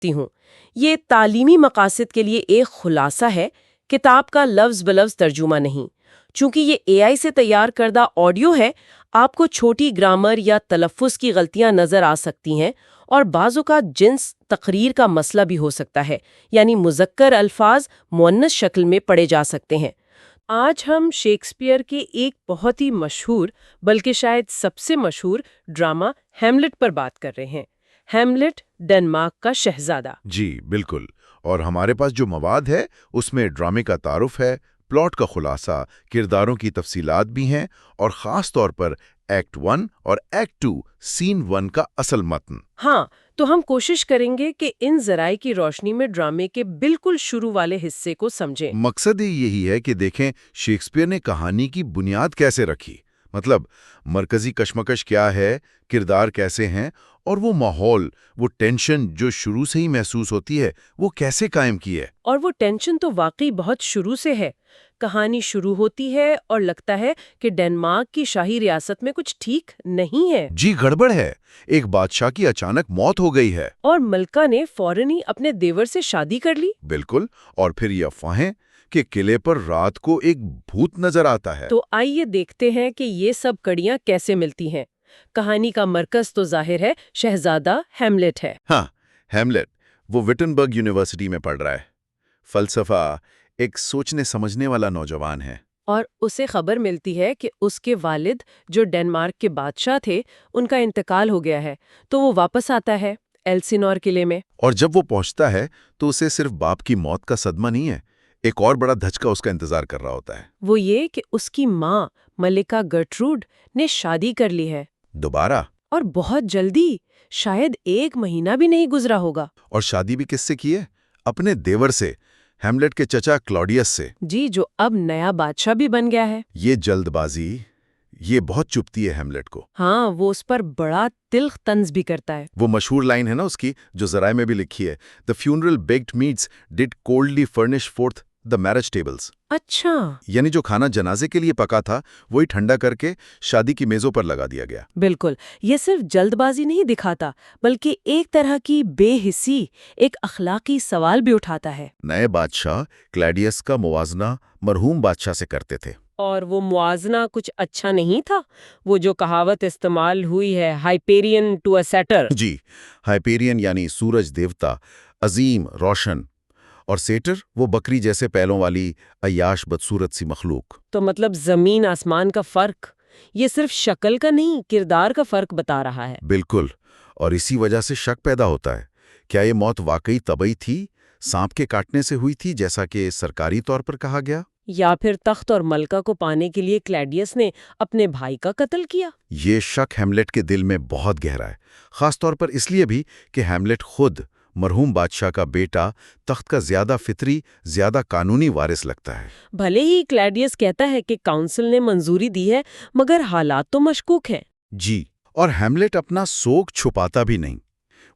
سکتی ہوں۔ یہ تعلیمی مقاصد کے لیے ایک خلاصہ ہے، کتاب کا لفظ بلفظ ترجمہ نہیں۔ چونکہ یہ اے آئی سے تیار کردہ آڈیو ہے، آپ کو چھوٹی گرامر یا تلفظ کی غلطیاں نظر آ سکتی ہیں، اور بعض اوقات جنس تقریر کا مسئلہ بھی ہو سکتا ہے، یعنی مذکر الفاظ مؤنث شکل میں پڑھے جا سکتے ہیں۔ آج ہم شیکسپیئر کے ایک بہت ہی مشہور، بلکہ شاید سب سے مشہور ڈرامہ ہیملٹ پر بات کر رہے ہیں۔ ہیملٹ، ڈنمارک کا شہزادہ۔ جی بالکل، اور ہمارے پاس جو مواد ہے اس میں ڈرامے کا تعارف ہے، پلاٹ کا خلاصہ، کرداروں کی تفصیلات بھی ہیں، اور خاص طور پر ایکٹ 1 اور ایکٹ 2 سین 1 کا اصل متن۔ ہاں، تو ہم کوشش کریں گے کہ ان ذرائع کی روشنی میں ڈرامے کے بالکل شروع والے حصے کو سمجھیں۔ مقصد ہی یہی ہے کہ دیکھیں شیکسپیئر نے کہانی کی بنیاد کیسے رکھی، مطلب مرکزی کشمکش کیا ہے، کردار کیسے ہیں، اور وہ ماحول، وہ ٹینشن جو شروع سے ہی محسوس ہوتی ہے، وہ کیسے قائم کی ہے۔ اور وہ ٹینشن تو واقعی بہت شروع سے ہے۔ کہانی شروع ہوتی ہے اور لگتا ہے کہ ڈنمارک کی شاہی ریاست میں کچھ ٹھیک نہیں ہے۔ جی گڑبڑ ہے، ایک بادشاہ کی اچانک موت ہو گئی ہے، اور ملکہ نے فوراً ہی اپنے دیور سے شادی کر لی۔ بالکل، اور پھر یہ افواہیں کہ قلعے پر رات کو ایک بھوت نظر آتا ہے۔ تو آئیے دیکھتے ہیں کہ یہ سب کڑیاں کیسے ملتی ہیں۔ کہانی کا مرکز تو ظاہر ہے شہزادہ ہیملٹ ہے۔ ہاں، ہیملٹ وہ وٹنبرگ یونیورسٹی میں پڑھ رہا ہے، فلسفہ، ایک سوچنے سمجھنے والا نوجوان ہے۔ اور اسے خبر ملتی ہے کہ اس کے والد جو ڈنمارک کے بادشاہ تھے، ان کا انتقال ہو گیا ہے، تو وہ واپس آتا ہے ایلسینور قلعے میں۔ اور جب وہ پہنچتا ہے تو اسے صرف باپ کی موت کا صدمہ نہیں ہے، ایک اور بڑا دھچکا اس کا انتظار کر رہا ہوتا ہے۔ وہ یہ کہ اس کی ماں ملکہ گرٹروڈ نے شادی کر لی ہے، دوبارہ؟ اور بہت جلدی، شاید 1 مہینہ بھی نہیں گزرا ہوگا۔ اور شادی بھی کس سے کی ہے؟ اپنے دیور سے، ہیملٹ کے چچا کلاڈیس سے۔ جی، جو اب نیا بادشاہ بھی بن گیا ہے۔ یہ جلد بازی، یہ بہت چبھتی ہے ہیملٹ کو۔ ہاں، وہ اس پر بڑا تلخ طنز بھی کرتا ہے۔ وہ مشہور لائن ہے نا اس کی، جو ذرائع میں بھی لکھی ہے، "The funeral baked meats did coldly furnish forth the marriage tables." اچھا، یعنی جو کھانا جنازے کے لیے پکا تھا وہی ٹھنڈا کر کے شادی کی میزوں پر لگا دیا گیا۔ بالکل، یہ صرف جلد بازی نہیں دکھاتا، بلکہ ایک طرح کی بے حسی، ایک اخلاقی سوال بھی اٹھاتا ہے۔ نئے بادشاہ کلیڈیس کا موازنہ مرحوم بادشاہ سے کرتے تھے۔ اور وہ موازنہ کچھ اچھا نہیں تھا۔ وہ جو کہاوت استعمال ہوئی ہے، ہائپیرین ٹو اے سیٹر۔ جی، ہائپیرین یعنی سورج دیوتا، عظیم، روشن، اور سیٹر وہ بکری جیسے پیلوں والی عیاش بدصورت سی مخلوق۔ تو مطلب زمین آسمان کا فرق، یہ صرف شکل کا نہیں، کردار کا فرق بتا رہا ہے۔ بالکل، اور اسی وجہ سے شک پیدا ہوتا ہے، کیا یہ موت واقعی طبعی تھی، سانپ کے کاٹنے سے ہوئی تھی جیسا کہ سرکاری طور پر کہا گیا، یا پھر تخت اور ملکہ کو پانے کے لیے کلیڈیس نے اپنے بھائی کا قتل کیا؟ یہ شک ہیملٹ کے دل میں بہت گہرا ہے، خاص طور پر اس لیے بھی کہ ہیملٹ خود مرحوم بادشاہ کا بیٹا تخت کا زیادہ فطری، زیادہ قانونی وارث لگتا ہے۔ بھلے ہی کلیڈیس کہتا ہے کہ کونسل نے منظوری دی ہے، مگر حالات تو مشکوک ہیں۔ جی، اور ہیملٹ اپنا سوگ چھپاتا بھی نہیں،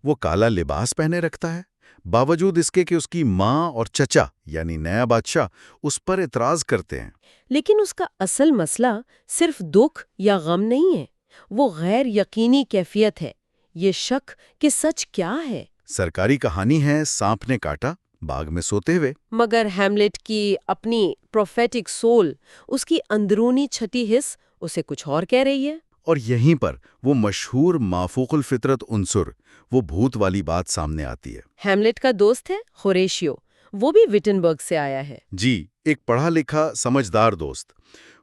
وہ کالا لباس پہنے رکھتا ہے، باوجود اس کے کہ اس کی ماں اور چچا یعنی نیا بادشاہ اس پر اعتراض کرتے ہیں۔ لیکن اس کا اصل مسئلہ صرف دکھ یا غم نہیں ہے، وہ غیر یقینی کیفیت ہے، یہ شک کہ سچ کیا ہے۔ سرکاری کہانی ہے سانپ نے کاٹا باغ میں سوتے ہوئے، مگر ہیملٹ کی اپنی پروفیٹک سول، اس کی اندرونی چھٹی حص اسے کچھ اور کہہ رہی ہے۔ اور یہیں پر وہ مشہور مافوق الفطرت عنصر، وہ بھوت والی بات سامنے آتی ہے۔ ہیملٹ کا دوست ہے ہوریشیو، وہ بھی وٹنبرگ سے آیا ہے۔ جی، ایک پڑھا لکھا سمجھدار دوست۔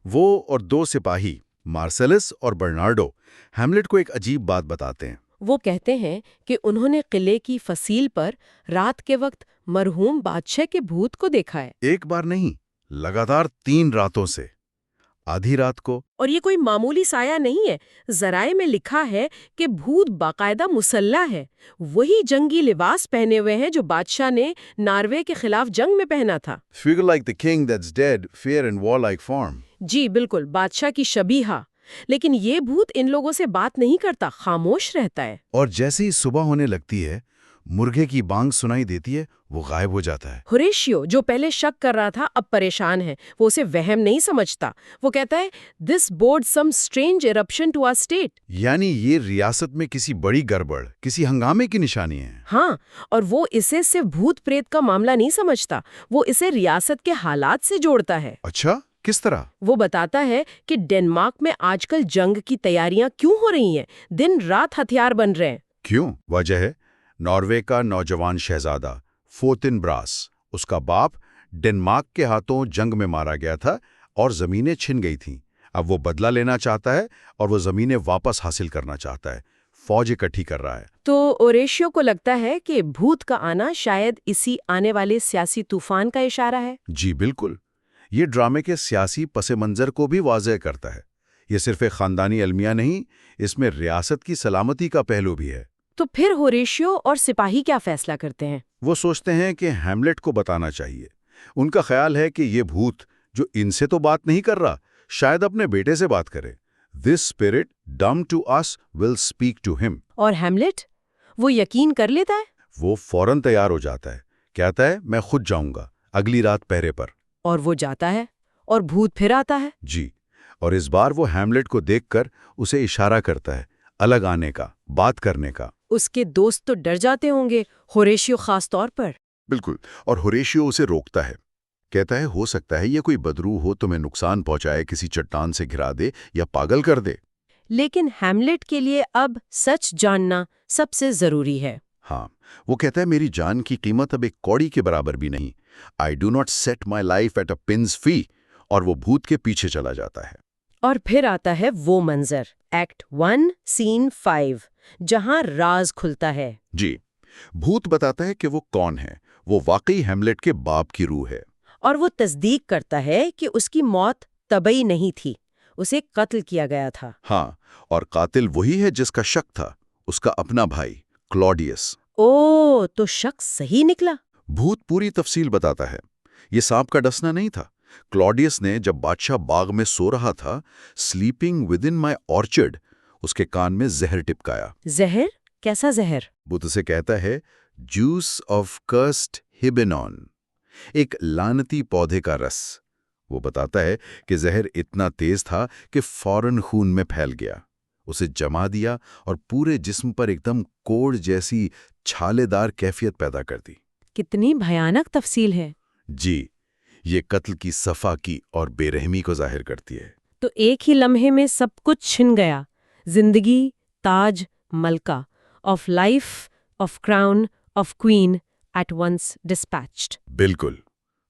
وہ اور 2 سپاہی مارسلس اور برنارڈو ہیملٹ کو ایک عجیب بات بتاتے ہیں۔ وہ کہتے ہیں کہ انہوں نے قلعے کی فصیل پر رات کے وقت مرحوم بادشاہ کے بھوت کو دیکھا ہے۔ ایک بار نہیں، لگاتار 3 راتوں سے، آدھی رات کو۔ اور یہ کوئی معمولی سایہ نہیں ہے، ذرائع میں لکھا ہے کہ بھوت باقاعدہ مسلح ہے، وہی جنگی لباس پہنے ہوئے ہیں جو بادشاہ نے ناروے کے خلاف جنگ میں پہنا تھا۔ Figure like the king that's dead, fair in warlike form. جی بالکل، بادشاہ کی شبیہہ۔ لیکن یہ بھوت ان لوگوں سے بات نہیں کرتا، خاموش رہتا ہے۔ اور جیسے ہی صبح ہونے لگتی ہے مرغے کی بانگ سنائی دیتی ہے، وہ غائب ہو جاتا ہے۔ ہوریشیو جو پہلے شک کر رہا تھا اب پریشان ہے، وہ اسے وہم نہیں سمجھتا۔ وہ کہتا ہے this board some strange eruption to our state۔ یعنی یہ ریاست میں کسی بڑی گڑبڑ، کسی ہنگامے کی نشانی ہے۔ ہاں، اور وہ اسے صرف بھوت پریت کا معاملہ نہیں سمجھتا، وہ اسے ریاست کے حالات سے جوڑتا ہے۔ اچھا، کس طرح؟ وہ بتاتا ہے کہ ڈنمارک میں آج کل جنگ کی تیاریاں کیوں ہو رہی ہیں، دن رات ہتھیار بن رہے ہیں۔ کیوں؟ وجہ ہے ناروے کا نوجوان شہزادہ فوتن براس، اس کا باپ ڈنمارک کے ہاتھوں جنگ میں مارا گیا تھا اور زمینیں چھن گئی تھیں۔ اب وہ بدلہ لینا چاہتا ہے اور وہ زمینیں واپس حاصل کرنا چاہتا ہے، فوج اکٹھی کر رہا ہے۔ تو اوریشیو کو لگتا ہے کہ بھوت کا آنا شاید اسی آنے والے سیاسی طوفان کا اشارہ ہے۔ جی بالکل، یہ ڈرامے کے سیاسی پس منظر کو بھی واضح کرتا ہے۔ یہ صرف ایک خاندانی المیہ نہیں، اس میں ریاست کی سلامتی کا پہلو بھی ہے۔ تو پھر ہوریشیو اور سپاہی کیا فیصلہ کرتے ہیں؟ وہ سوچتے ہیں کہ ہیملٹ کو بتانا چاہیے۔ ان کا خیال ہے کہ یہ بھوت جو ان سے تو بات نہیں کر رہا، شاید اپنے بیٹے سے بات کرے۔ This spirit dumb to us will speak to him۔ اور ہیملٹ وہ یقین کر لیتا ہے؟ وہ فوراً تیار ہو جاتا ہے، کہتا ہے میں خود جاؤں گا اگلی رات پہرے پر۔ اور وہ جاتا ہے اور بھوت پھر آتا ہے۔ جی، اور اس بار وہ ہیملٹ کو دیکھ کر اسے اشارہ کرتا ہے الگ آنے کا، بات کرنے کا۔ اس کے دوست تو ڈر جاتے ہوں گے، ہوریشیو خاص طور پر۔ بالکل، اور ہوریشیو اسے روکتا ہے، کہتا ہے ہو سکتا ہے یہ کوئی بدرو ہو، تمہیں نقصان پہنچائے، کسی چٹان سے گرا دے یا پاگل کر دے۔ لیکن ہیملٹ کے لیے اب سچ جاننا سب سے ضروری ہے۔ ہاں، وہ کہتا ہے میری جان کی قیمت اب ایک کوڑی کے برابر بھی نہیں۔ I do not set my life at a pin's fee۔ اور وہ بھوت کے پیچھے چلا جاتا ہے۔ اور پھر آتا ہے وہ منظر، ایکٹ 1 سین 5، جہاں راز کھلتا ہے۔ جی، بھوت بتاتا ہے کہ وہ کون ہے، وہ واقعی ہیملٹ کے باپ کی روح ہے۔ اور وہ تصدیق کرتا ہے کہ اس کی موت طبعی نہیں تھی، اسے قتل کیا گیا تھا۔ ہاں، اور قاتل وہی ہے جس کا شک تھا، اس کا اپنا بھائی کلاڈیس۔ او، تو شخص صحیح نکلا۔ بھوت پوری تفصیل بتاتا ہے، یہ سانپ کا ڈسنا نہیں تھا۔ کلاڈیس نے جب بادشاہ باغ میں سو رہا تھا، sleeping with in my orchard, اس کے کان میں زہر ٹپکایا۔ زہر؟ کیسا زہر؟ بت اسے کہتا ہے جوس آف کرسڈ ہیبینون، ایک لعنتی پودے کا رس۔ وہ بتاتا ہے کہ زہر اتنا تیز تھا کہ فوراً خون میں پھیل گیا، اسے جما دیا اور پورے جسم پر ایک دم کوڑ جیسی چھالے دار کیفیت پیدا کر دی۔ کتنی بھیانک تفصیل ہے۔ جی، یہ قتل کی صفاقی اور بے رحمی کو ظاہر کرتی ہے۔ تو ایک ہی لمحے میں سب کچھ چھن گیا، زندگی، تاج، ملکہ، of life, of crown, of queen, at once dispatched. بالکل،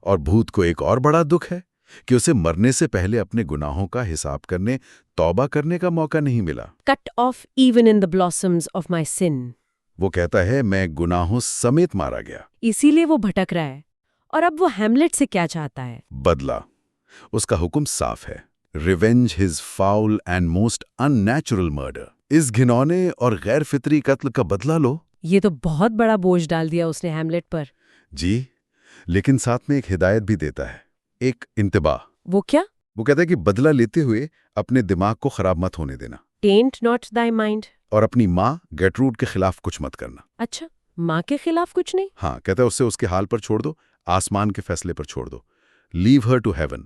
اور بھوت کو ایک اور بڑا دکھ ہے کہ اسے مرنے سے پہلے اپنے گناہوں کا حساب کرنے، توبہ کرنے کا موقع نہیں ملا۔ Cut off even in the blossoms of my sin. وہ کہتا ہے میں گناہوں سمیت مارا گیا۔ اسی لیے وہ بھٹک رہا ہے۔ اور اب وہ ہیملٹ سے کیا چاہتا ہے؟ بدلہ۔ اس کا حکم صاف ہے، revenge his foul and most unnatural murder. اس گھنونے اور غیر فطری قتل کا بدلہ لو۔ یہ تو بہت بڑا بوجھ ڈال دیا اس نے ہیملٹ پر۔ جی، لیکن ساتھ میں ایک ہدایت بھی دیتا ہے، ایک انتباہ۔ وہ کیا؟ وہ کہتا ہے کہ بدلہ لیتے ہوئے اپنے دماغ کو خراب مت ہونے دینا، ٹینٹ ناٹ تhy مائنڈ۔ اور اپنی ماں گیٹروڈ کے خلاف کچھ مت کرنا۔ اچھا، ماں کے خلاف کچھ نہیں؟ ہاں، کہتا ہے اسے اس کے حال پر چھوڑ دو، آسمان کے فیصلے پر چھوڑ دو۔ لیو ہر ٹو ہیون۔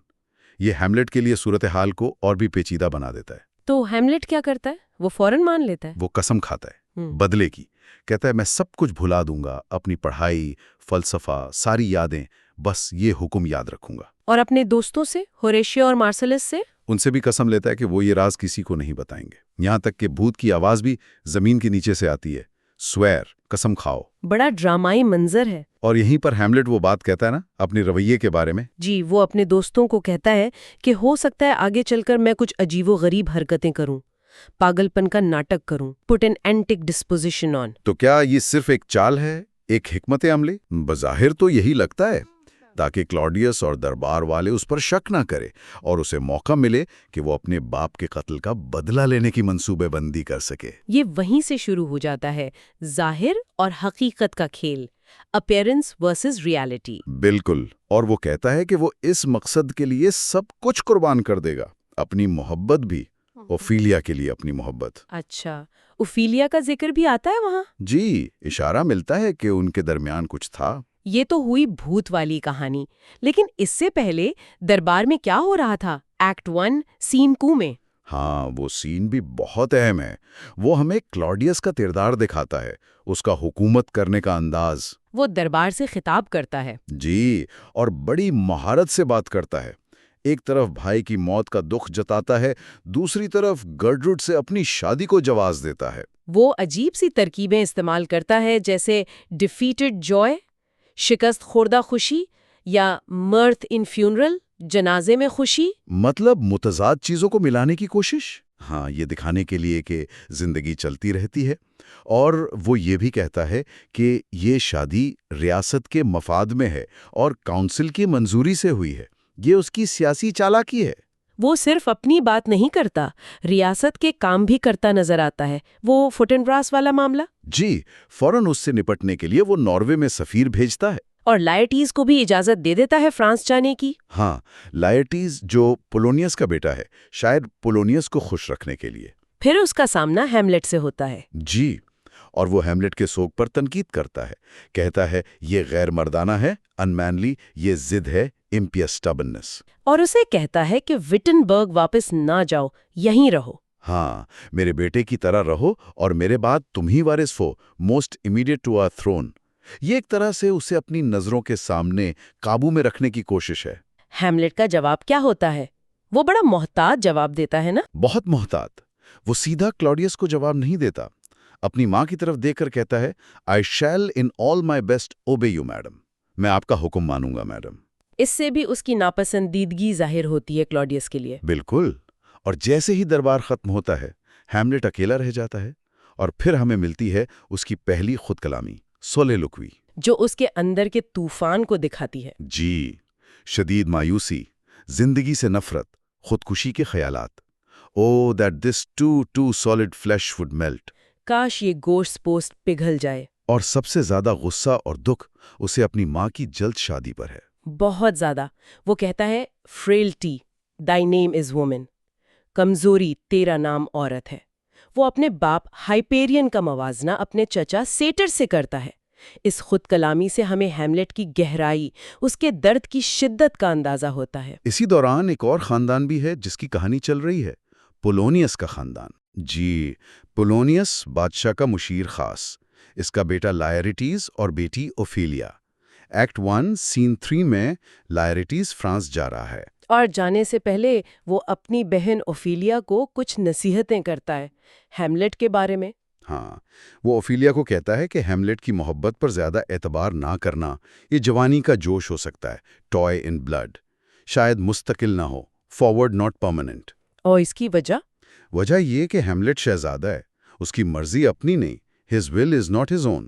یہ ہیملٹ کے لیے صورتحال کو اور بھی پیچیدہ بنا دیتا ہے۔ تو ہیملٹ کیا کرتا ہے؟ وہ فوراً مان لیتا ہے؟ وہ قسم کھاتا ہے بدلے کی، کہتا ہے میں سب کچھ بھلا دوں گا، اپنی پڑھائی، فلسفہ، ساری یادیں، بس یہ حکم یاد رکھوں گا۔ اور اپنے دوستوں سے، ہوریشیو اور مارسلس سے؟ ان سے بھی قسم لیتا ہے کہ وہ یہ راز کسی کو نہیں بتائیں گے، یہاں تک کہ بھوت کی آواز بھی زمین کے نیچے سے آتی ہے، سویر، قسم کھاؤ۔ بڑا ڈرامائی منظر ہے۔ اور یہیں پر ہیملٹ وہ بات کہتا ہے نا اپنے رویے کے بارے میں۔ جی، وہ اپنے دوستوں کو کہتا ہے کہ ہو سکتا ہے آگے چل کر میں کچھ عجیب و غریب حرکتیں کروں، پاگل پن کا ناٹک کروں، پٹ این اینٹک ڈسپوزیشن آن۔ تو کیا یہ صرف ایک چال ہے، ایک حکمت عملی؟ بظاہر تو یہی لگتا ہے، تاکہ کلاڈیس اور دربار والے اس پر شک نہ کرے اور اسے موقع ملے کہ وہ اپنے باپ کے قتل کا بدلہ لینے کی منصوبے بندی کر سکے۔ یہ وہیں سے شروع ہو جاتا ہے، ظاہر اور حقیقت کا کھیل، اپیرنس ورسز ریالٹی۔ بالکل، اور وہ کہتا ہے کہ وہ اس مقصد کے لیے سب کچھ قربان کر دے گا، اپنی محبت بھی۔ اوفیلیا کے لیے اپنی محبت۔ اچھا، اوفیلیا کا ذکر بھی آتا ہے وہاں؟ جی، اشارہ ملتا ہے کہ ان کے درمیان کچھ تھا۔ یہ تو ہوئی بھوت والی کہانی، لیکن اس سے پہلے دربار میں کیا ہو رہا تھا ایکٹ 1 سین 2 میں؟ ہاں، وہ سین بھی بہت اہم ہے۔ وہ ہمیں کلاڈیس کا کردار دکھاتا ہے، اس کا حکومت کرنے کا انداز۔ وہ دربار سے خطاب کرتا ہے۔ جی، اور بڑی مہارت سے بات کرتا ہے۔ ایک طرف بھائی کی موت کا دکھ جتاتا ہے، دوسری طرف گرڈروڈ سے اپنی شادی کو جواز دیتا ہے۔ وہ عجیب سی ترکیبیں استعمال کرتا ہے، جیسے ڈیفیٹڈ جوائے، شکست خوردہ خوشی، یا مرتھ ان فیونرل، جنازے میں خوشی۔ مطلب متضاد چیزوں کو ملانے کی کوشش۔ ہاں، یہ دکھانے کے لیے کہ زندگی چلتی رہتی ہے۔ اور وہ یہ بھی کہتا ہے کہ یہ شادی ریاست کے مفاد میں ہے اور کونسل کی منظوری سے ہوئی ہے۔ یہ اس کی سیاسی چالاکی ہے۔ وہ صرف اپنی بات نہیں کرتا، ریاست کے کام بھی کرتا نظر آتا ہے۔ وہ فوٹنبراس والا معاملہ؟ جی، فوراً اس سے نپٹنے کے لیے وہ ناروے میں سفیر بھیجتا ہے۔ اور لائٹیز کو بھی اجازت دے دیتا ہے فرانس جانے کی۔ ہاں، لائٹیز جو پولونیس کا بیٹا ہے، شاید پولونیس کو خوش رکھنے کے لیے۔ پھر اس کا سامنا ہیملیٹ سے ہوتا ہے۔ جی، اور وہ ہیملیٹ کے سوگ پر تنقید کرتا ہے، کہتا ہے یہ غیر مردانہ ہے، ان مینلی، یہ ضد ہے، امپیس اسٹبرنس۔ اور اسے کہتا ہے کہ وٹنبرگ واپس نہ جاؤ، یہیں رہو۔ ہاں، میرے بیٹے کی طرح رہو اور میرے بعد تم ہی وارث ہو، most immediate to our throne. یہ ایک طرح سے اسے اپنی نظروں کے سامنے قابو میں رکھنے کی کوشش ہے۔ ہیملیٹ کا جواب کیا ہوتا ہے؟ وہ بڑا محتاط جواب دیتا ہے نا؟ بہت محتاط۔ وہ سیدھا کلاڈیس کو جواب نہیں دیتا، اپنی ماں کی طرف دیکھ کر کہتا ہے I shall in all my best obey you madam۔ میں آپ کا حکم مانوں گا میڈم۔ اس سے بھی اس کی ناپسندیدگی ظاہر ہوتی ہے کلاڈیس کے لیے۔ بالکل، اور جیسے ہی دربار ختم ہوتا ہے، ہیملیٹ اکیلا رہ جاتا ہے، اور پھر ہمیں ملتی ہے اس کی پہلی خود کلامی، سولیلوکوی، جو اس کے اندر کے طوفان کو دکھاتی ہے۔ جی، شدید مایوسی، زندگی سے نفرت، خودکشی کے خیالات۔ Oh that this too solid flesh would melt۔ کاش یہ گوشت پوست پگھل جائے۔ اور سب سے زیادہ غصہ اور دکھ اسے اپنی ماں کی جلد شادی پر ہے۔ بہت زیادہ۔ وہ کہتا ہے frailty thy name is woman، کمزوری تیرا نام عورت ہے۔ وہ اپنے باپ ہائپیرین کا موازنہ اپنے چچا سیٹر سے کرتا ہے۔ اس خود کلامی سے ہمیں ہیملیٹ کی گہرائی، اس کے درد کی شدت کا اندازہ ہوتا ہے۔ اسی دوران ایک اور خاندان بھی ہے جس کی کہانی چل رہی ہے، پولونیس کا خاندان۔ جی، پولونیس بادشاہ کا مشیر خاص، اس کا بیٹا لائریٹیز اور بیٹی اوفیلیا۔ ایکٹ 1 سین 3 میں لائریٹیز فرانس جا رہا ہے، اور جانے سے پہلے وہ اپنی بہن اوفیلیا کو کچھ نصیحتیں کرتا ہے ہیملیٹ کے بارے میں۔ ہاں، وہ اوفیلیا کو کہتا ہے کہ ہیملیٹ کی محبت پر زیادہ اعتبار نہ کرنا، یہ جوانی کا جوش ہو سکتا ہے، ٹوائے ان بلڈ، شاید مستقل نہ ہو، فارورڈ ناٹ پرماننٹ۔ اور اس کی وجہ یہ کہ ہیملیٹ شہزادہ ہے، اس کی مرضی اپنی نہیں، his will is not his own.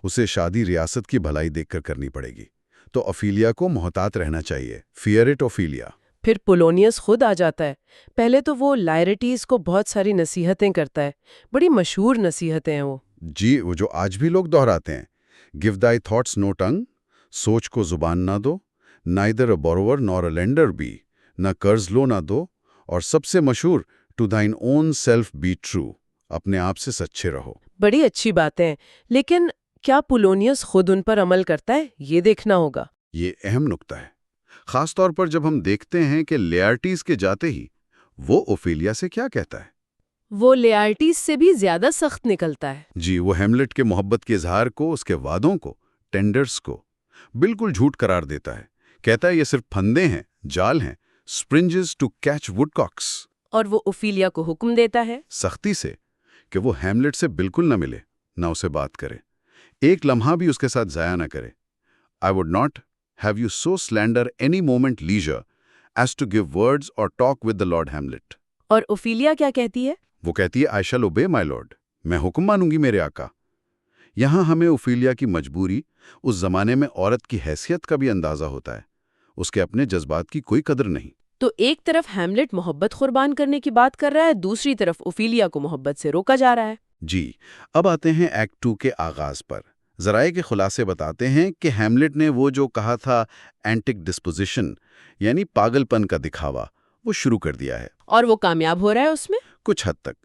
اسے شادی ریاست کی بھلائی دیکھ کر کرنی پڑے گی، تو اوفیلیا کو محتاط رہنا چاہیے، فیئر اٹ اوفیلیا۔ پھر پولونیس خود آ جاتا ہے۔ پہلے تو وہ لائریٹیز کو بہت ساری نصیحتیں کرتا ہے، بڑی مشہور نصیحتیں ہیں وہ۔ جی، وہ جو آج بھی لوگ دہراتے ہیں، گیو دائی تھاٹس نو ٹنگ، سوچ کو زبان نہ دو، neither a borrower nor a lender be, نہ قرض لو نہ دو، اور سب سے مشہور to thine own self be true, اپنے آپ سے سچے رہو۔ بڑی اچھی باتیں، لیکن کیا پولونیس خود ان پر عمل کرتا ہے؟ یہ دیکھنا ہوگا۔ یہ اہم نکتہ ہے، خاص طور پر جب ہم دیکھتے ہیں کہ لیارٹیز کے جاتے ہی وہ اوفیلیا سے کیا کہتا ہے۔ وہ لیارٹیز سے بھی زیادہ سخت نکلتا ہے۔ جی، وہ ہیملیٹ کے محبت کے اظہار کو، اس کے وعدوں کو، ٹینڈرز کو بالکل جھوٹ قرار دیتا ہے، کہتا ہے یہ صرف پھندے ہیں، جال ہیں، اسپرنجز ٹو کیچ وڈ کاکس۔ اور وہ اوفیلیا کو حکم دیتا ہے سختی سے کہ وہ ہیملیٹ سے بالکل نہ ملے، نہ اسے بات کرے، ایک لمحہ بھی اس کے ساتھ ضائع نہ کرے۔ I would not have you so slander any moment leisure as to give words or talk with the Lord Hamlet۔ اور اوفیلیا کیا کہتی ہے؟ وہ کہتی ہے I shall obey my lord، میں حکم مانوں گی میرے آقا۔ یہاں ہمیں اوفیلیا کی مجبوری، اس زمانے میں عورت کی حیثیت کا بھی اندازہ ہوتا ہے، اس کے اپنے جذبات کی کوئی قدر نہیں۔ تو ایک طرف ہیملیٹ محبت قربان کرنے کی بات کر رہا ہے، دوسری طرف اوفیلیا کو محبت سے روکا جا رہا ہے۔ جی، اب آتے ہیں ایکٹ 2 کے آغاز پر۔ ذرائع کے خلاصے بتاتے ہیں کہ ہیملیٹ نے وہ جو کہا تھا اینٹک ڈسپوزیشن، یعنی پاگل پن کا دکھاوا، وہ شروع کر دیا ہے۔ اور وہ کامیاب ہو رہا ہے اس میں؟ کچھ حد تک.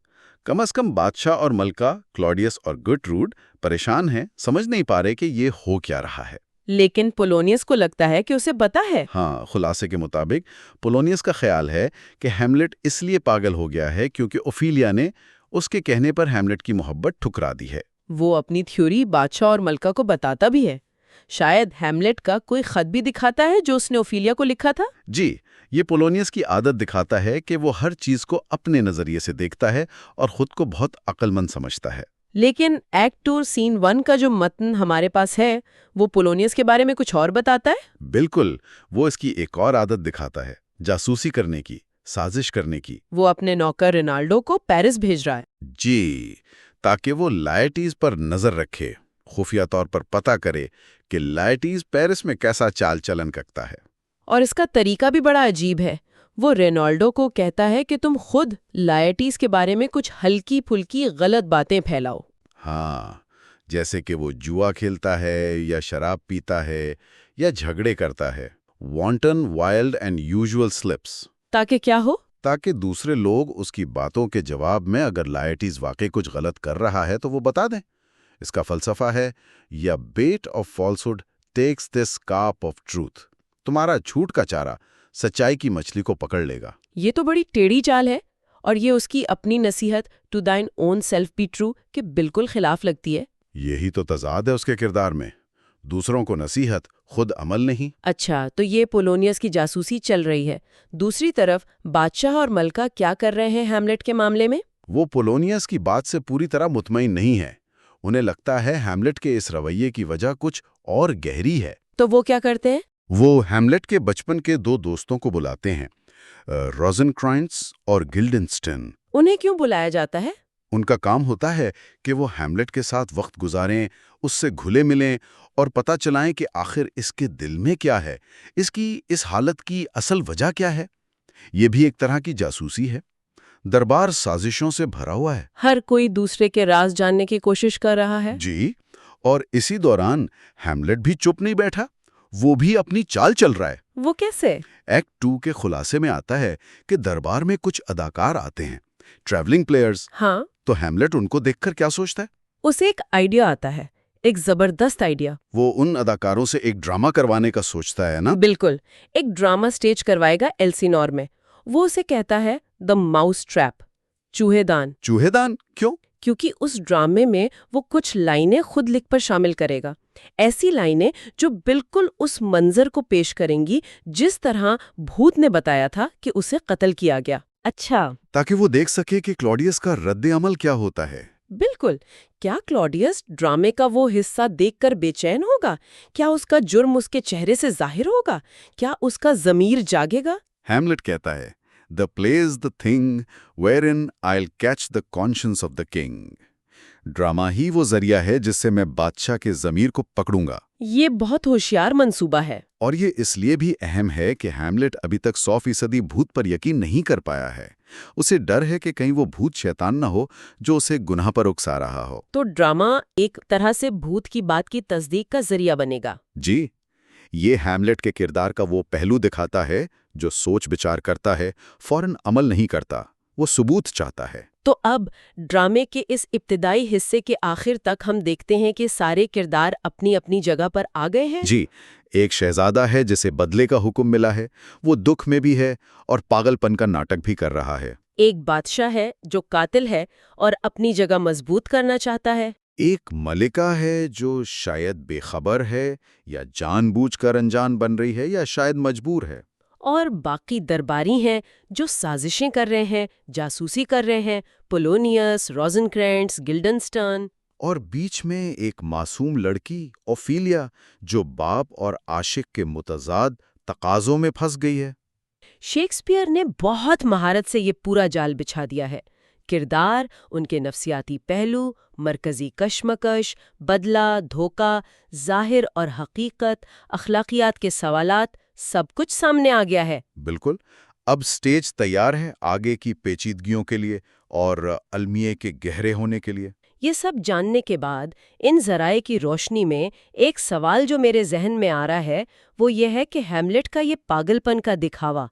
کم از کم بادشاہ اور ملکہ کلاڈیس اور گرٹروڈ پریشان ہیں، سمجھ نہیں پا رہے کہ یہ ہو کیا رہا ہے. لیکن پولونیس کو لگتا ہے کہ اسے پتا ہے. ہاں، خلاصے کے مطابق پولونیس کا خیال ہے کہ ہیملٹ اس لیے پاگل ہو گیا ہے کیونکہ اوفیلیا نے اس کے کہنے پر ہیملٹ کی محبت ٹھکرا دی ہے. وہ اپنی تھیوری بادشاہ اور ملکہ کو بتاتا بھی ہے. شاید ہیملٹ کا کوئی خط بھی دکھاتا ہے جو اس نے اوفیلیا کو لکھا تھا. جی، یہ پولونیس کی عادت دکھاتا ہے کہ وہ ہر چیز کو اپنے نظریے سے دیکھتا ہے اور خود کو بہت عقل مند سمجھتا ہے. لیکن ایکٹ 2 سین 1 کا جو متن ہمارے پاس ہے وہ پولونیس کے بارے میں کچھ اور بتاتا ہے. بالکل، وہ اس کی ایک اور عادت دکھاتا ہے، جاسوسی کرنے کی، سازش کرنے کی. وہ اپنے نوکر رینالڈو کو پیرس بھیج رہا ہے. جی، تاکہ وہ لائٹیز پر نظر رکھے، خفیہ طور پر پتہ کرے کہ لائٹیز پیرس میں کیسا چال چلن کرتا ہے. اور اس کا طریقہ بھی بڑا عجیب ہے. وہ رینالڈو کو کہتا ہے کہ تم خود لائٹیز کے بارے میں کچھ ہلکی پھلکی غلط باتیں پھیلاؤ. ہاں، جیسے کہ وہ جوا کھیلتا ہے یا شراب پیتا ہے یا جھگڑے کرتا ہے. وانٹن، وائلڈ اینڈ یوزول سلپس. تاکہ کیا ہو؟ تاکہ دوسرے لوگ اس کی باتوں کے جواب میں اگر لائٹیز واقعی کچھ غلط کر رہا ہے تو وہ بتا دیں. اس کا فلسفہ ہے یا bait of falsehood takes this carp of truth. تمہارا جھوٹ کا چارہ سچائی کی مچھلی کو پکڑ لے گا. یہ تو بڑی ٹیڑھی چال ہے اور یہ اس کی اپنی نصیحت to thine own self be true کے بالکل خلاف لگتی ہے. یہی تو تضاد ہے اس کے کردار میں، دوسروں کو نصیحت، خود عمل نہیں. اچھا، تو یہ پولونیس کی جاسوسی چل رہی ہے. دوسری طرف بادشاہ اور ملکہ کیا کر رہے ہیں ہیملٹ کے معاملے میں؟ وہ پولونیس کی بات سے پوری طرح مطمئن نہیں ہے. انہیں لگتا ہے ہیملٹ کے اس رویے کی وجہ کچھ اور گہری ہے. تو وہ کیا کرتے ہیں؟ وہ ہیملٹ کے بچپن کے 2 دوستوں کو بلاتے ہیں، روزنکرائنٹس اور گلڈنسٹن. انہیں کیوں بلایا جاتا ہے؟ ان کا کام ہوتا ہے کہ وہ ہیملٹ کے ساتھ وقت گزاریں، اس سے گھلے ملیں اور پتہ چلائیں کہ آخر اس کے دل میں کیا ہے، اس حالت کی اصل وجہ کیا ہے. یہ بھی ایک طرح کی جاسوسی ہے. دربار سازشوں سے بھرا ہوا ہے. ہر کوئی دوسرے کے راز جاننے کی کوشش کر رہا ہے. جی، اور اسی دوران ہیملٹ بھی چپ نہیں بیٹھا، وہ بھی اپنی چال چل رہا ہے. وہ کیسے؟ ایکٹ 2 کے خلاصے میں آتا ہے کہ دربار میں کچھ اداکار آتے ہیں، ٹریولنگ پلیئرز. ہاں. تو ہیملٹ ان کو دیکھ کر کیا سوچتا ہے؟ اسے ایک آئیڈیا آتا ہے، ایک زبردست آئیڈیا. وہ ان اداکاروں سے ایک ڈرامہ کروانے کا سوچتا ہے نا؟ بالکل، ایک ڈرامہ سٹیج کروائے گا ایلسینور میں. وہ اسے کہتا ہے دا ماؤس ٹریپ، چوہے دان. چوہے دان کیوں؟ کیونکہ اس ڈرامے میں وہ کچھ لائنیں خود لکھ پر شامل کرے گا، ایسی لائنیں جو بالکل اس منظر کو پیش کریں گی جس طرح بھوت نے بتایا تھا کہ اسے قتل کیا گیا. اچھا، تاکہ وہ دیکھ سکے کہ کلاڈیس کا رد عمل کیا ہوتا ہے. بالکل. کیا کلاڈیس ڈرامے کا وہ حصہ دیکھ کر بے چین ہوگا؟ کیا اس کا جرم اس کے چہرے سے ظاہر ہوگا؟ کیا اس کا ضمیر جاگے گا؟ ہیملٹ کہتا ہے The play is the thing wherein I'll catch the conscience of the king. Drama ہی وہ ذریعہ ہے جس سے میں بادشاہ کے ضمیر کو پکڑوں گا. یہ بہت ہوشیار منصوبہ ہے. اور یہ اس لیے بھی اہم ہے کہ ہیملٹ ابھی تک 100% بھوت پر یقین نہیں کر پایا ہے. اسے ڈر ہے کہ کہیں وہ بھوت شیطان نہ ہو جو اسے گناہ پر اکسا رہا ہو. تو ڈرامہ ایک طرح سے بھوت کی بات کی تصدیق کا ذریعہ بنے گا. جی، یہ ہیملٹ کے کردار کا وہ پہلو دکھاتا ہے جو سوچ بچار کرتا ہے، فوراً عمل نہیں کرتا، وہ ثبوت چاہتا ہے. تو اب ڈرامے کے اس ابتدائی حصے کے آخر تک ہم دیکھتے ہیں کہ سارے کردار اپنی اپنی جگہ پر آ گئے ہیں. جی، ایک شہزادہ ہے جسے بدلے کا حکم ملا ہے، وہ دکھ میں بھی ہے اور پاگل پن کا ناٹک بھی کر رہا ہے. ایک بادشاہ ہے جو قاتل ہے اور اپنی جگہ مضبوط کرنا چاہتا ہے. ایک ملکہ ہے جو شاید بے خبر ہے یا جان بوجھ کر انجان بن رہی ہے یا شاید مجبور ہے. اور باقی درباری ہیں جو سازشیں کر رہے ہیں، جاسوسی کر رہے ہیں، پولونیس، روزنکرینٹس، گلڈنسٹن. اور بیچ میں ایک معصوم لڑکی اوفیلیا جو باپ اور عاشق کے متضاد تقاضوں میں پھنس گئی ہے. شیکسپیئر نے بہت مہارت سے یہ پورا جال بچھا دیا ہے. کردار، ان کے نفسیاتی پہلو، مرکزی کشمکش، بدلہ، دھوکہ، ظاہر اور حقیقت، اخلاقیات کے سوالات، سب کچھ سامنے آ گیا ہے. بالکل. اب سٹیج تیار ہے آگے کی پیچیدگیوں کے لیے اور المیے کے گہرے ہونے کے لیے. یہ سب جاننے کے بعد ان ذرائع کی روشنی میں ایک سوال جو میرے ذہن میں آ رہا ہے وہ یہ ہے کہ ہیملٹ کا یہ پاگل پن کا دکھاوا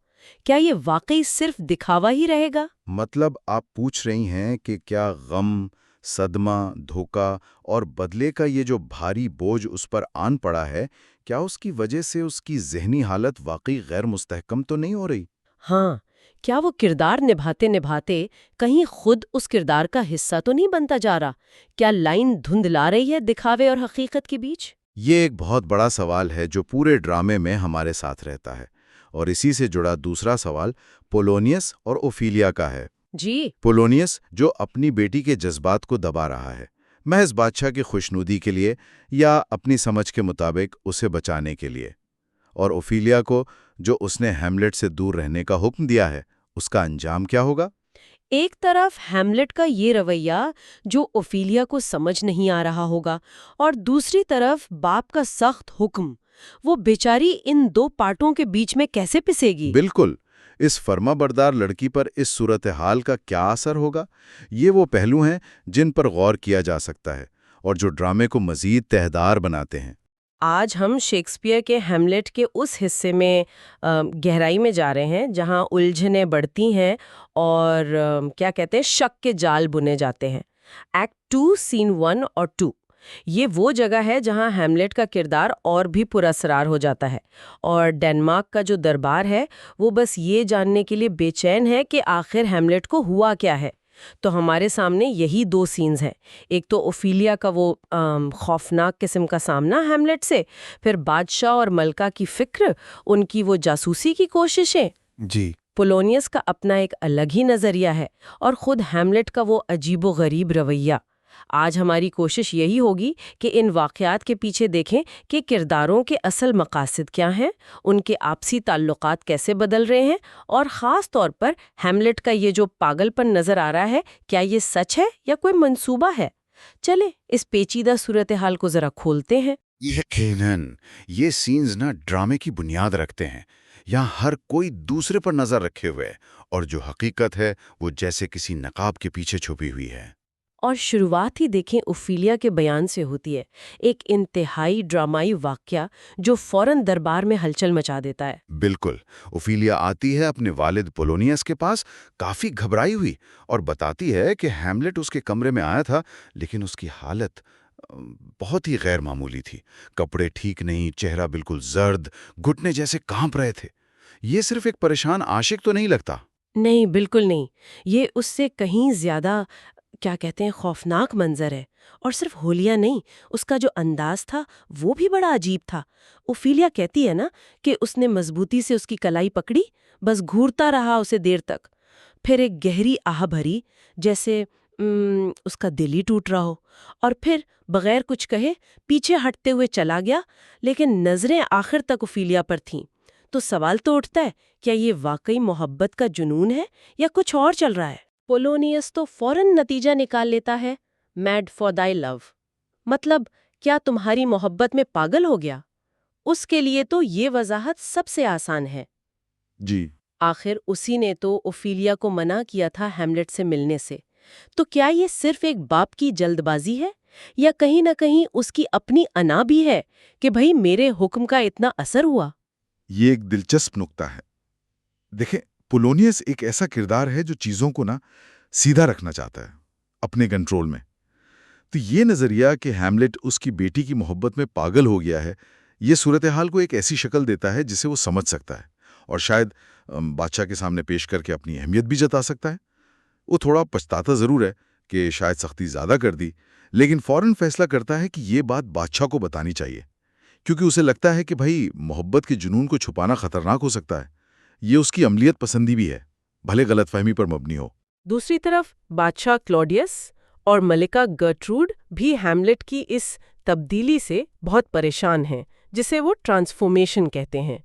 کیا یہ واقعی صرف دکھاوا ہی رہے گا؟ مطلب آپ پوچھ رہی ہیں کہ کیا غم، صدمہ، دھوکہ اور بدلے کا یہ جو بھاری بوجھ اس پر آن پڑا ہے، کیا اس کی وجہ سے اس کی ذہنی حالت واقعی غیر مستحکم تو نہیں ہو رہی؟ ہاں، کیا وہ کردار نبھاتے نبھاتے کہیں خود اس کردار کا حصہ تو نہیں بنتا جا رہا؟ کیا لائن دھندلا رہی ہے دکھاوے اور حقیقت کے بیچ؟ یہ ایک بہت بڑا سوال ہے جو پورے ڈرامے میں ہمارے ساتھ رہتا ہے، اور اسی سے جڑا دوسرا سوال پولونیس اور اوفیلیا کا ہے۔ جی، پولونیس جو اپنی بیٹی کے جذبات کو دبا رہا ہے، محض بادشاہ کی خوشنودی کے لیے یا اپنی سمجھ کے مطابق اسے بچانے کے لیے، اور اوفیلیا کو جو اس نے ہیملٹ سے دور رہنے کا حکم دیا ہے، اس کا انجام کیا ہوگا؟ ایک طرف ہیملٹ کا یہ رویہ جو اوفیلیا کو سمجھ نہیں آ رہا ہوگا، اور دوسری طرف باپ کا سخت حکم، وہ بیچاری ان دو پارٹوں کے بیچ میں کیسے پسے گی؟ بالکل، اس فرما بردار لڑکی پر اس صورتحال کا کیا اثر ہوگا؟ یہ وہ پہلو ہیں جن پر غور کیا جا سکتا ہے اور جو ڈرامے کو مزید تہدار بناتے ہیں۔ آج ہم شیکسپیئر کے ہیملٹ کے اس حصے میں گہرائی میں جا رہے ہیں جہاں الجھنیں بڑھتی ہیں اور کیا کہتے ہیں، شک کے جال بنے جاتے ہیں۔ ایکٹ 2 سین 1 اور 2 یہ وہ جگہ ہے جہاں ہیملٹ کا کردار اور بھی پراسرار ہو جاتا ہے، اور ڈنمارک کا جو دربار ہے وہ بس یہ جاننے کے لیے بے چین ہے کہ آخر ہیملٹ کو ہوا کیا ہے۔ تو ہمارے سامنے یہی دو سینز ہیں، ایک تو اوفیلیا کا وہ خوفناک قسم کا سامنا ہیملٹ سے، پھر بادشاہ اور ملکہ کی فکر، ان کی وہ جاسوسی کی کوششیں۔ جی، پولونیس کا اپنا ایک الگ ہی نظریہ ہے، اور خود ہیملٹ کا وہ عجیب و غریب رویہ۔ آج ہماری کوشش یہی ہوگی کہ ان واقعات کے پیچھے دیکھیں کہ کرداروں کے اصل مقاصد کیا ہیں، ان کے آپسی تعلقات کیسے بدل رہے ہیں، اور خاص طور پر ہیملٹ کا یہ جو پاگل پن نظر آ رہا ہے، کیا یہ سچ ہے یا کوئی منصوبہ ہے؟ چلیں اس پیچیدہ صورتحال کو ذرا کھولتے ہیں۔ یقیناً یہ سینز ڈرامے کی بنیاد رکھتے ہیں۔ یہاں ہر کوئی دوسرے پر نظر رکھے ہوئے ہے، اور جو حقیقت ہے وہ جیسے کسی نقاب کے پیچھے چھپی ہوئی ہے۔ اور شروعات ہی دیکھیں اوفیلیا کے بیان سے ہوتی ہے، ایک انتہائی ڈرامائی واقعہ جو فوراً دربار میں ہلچل مچا دیتا ہے۔ بالکل، اوفیلیا آتی ہے اپنے والد پولونیس کے پاس کافی گھبرائی ہوئی، اور بتاتی ہے کہ ہیملٹ اس کے کمرے میں آیا تھا، لیکن اس کی حالت بہت ہی غیر معمولی تھی۔ کپڑے ٹھیک نہیں، چہرہ بالکل زرد، گھٹنے جیسے کانپ رہے تھے۔ یہ صرف ایک پریشان عاشق تو نہیں لگتا۔ نہیں، بالکل نہیں، یہ اس سے کہیں زیادہ کیا کہتے ہیں خوفناک منظر ہے۔ اور صرف ہولیا نہیں، اس کا جو انداز تھا وہ بھی بڑا عجیب تھا۔ اوفیلیا کہتی ہے نا کہ اس نے مضبوطی سے اس کی کلائی پکڑی، بس گھورتا رہا اسے دیر تک، پھر ایک گہری آہ بھری، جیسے اس کا دل ہی ٹوٹ رہا ہو، اور پھر بغیر کچھ کہے پیچھے ہٹتے ہوئے چلا گیا، لیکن نظریں آخر تک اوفیلیا پر تھیں۔ تو سوال تو اٹھتا ہے، کیا یہ واقعی محبت کا جنون ہے یا کچھ اور چل رہا ہے؟ پولونیس تو فوراً نتیجہ نکال لیتا ہے، میڈ فار تھائی لو، مطلب کیا تمہاری محبت میں پاگل ہو گیا؟ اس کے لیے تو یہ وضاحت سب سے آسان ہے۔ جی، آخر اسی نے تو اوفیلیا کو منع کیا تھا ہیملٹ سے ملنے سے، تو کیا یہ صرف ایک باپ کی جلد بازی ہے، یا کہیں نہ کہیں اس کی اپنی انا بھی ہے کہ بھئی میرے حکم کا اتنا اثر ہوا؟ یہ ایک دلچسپ نکتہ ہے۔ دیکھیں، پولونیس ایک ایسا کردار ہے جو چیزوں کو سیدھا رکھنا چاہتا ہے، اپنے کنٹرول میں۔ تو یہ نظریہ کہ ہیملٹ اس کی بیٹی کی محبت میں پاگل ہو گیا ہے، یہ صورتحال کو ایک ایسی شکل دیتا ہے جسے وہ سمجھ سکتا ہے، اور شاید بادشاہ کے سامنے پیش کر کے اپنی اہمیت بھی جتا سکتا ہے۔ وہ تھوڑا پچھتاتا ضرور ہے کہ شاید سختی زیادہ کر دی، لیکن فوراً فیصلہ کرتا ہے کہ یہ بات بادشاہ کو بتانی چاہیے، کیونکہ اسے لگتا ہے کہ بھائی محبت کے جنون کو چھپانا خطرناک ہو سکتا ہے۔ یہ اس کی عملیت پسندی بھی ہے، بھلے غلط فہمی پر مبنی ہو۔ دوسری طرف بادشاہ کلوڈیس اور ملکہ گرٹروڈ بھی ہیملٹ کی اس تبدیلی سے بہت پریشان ہیں، جسے وہ ٹرانسفارمیشن کہتے ہیں۔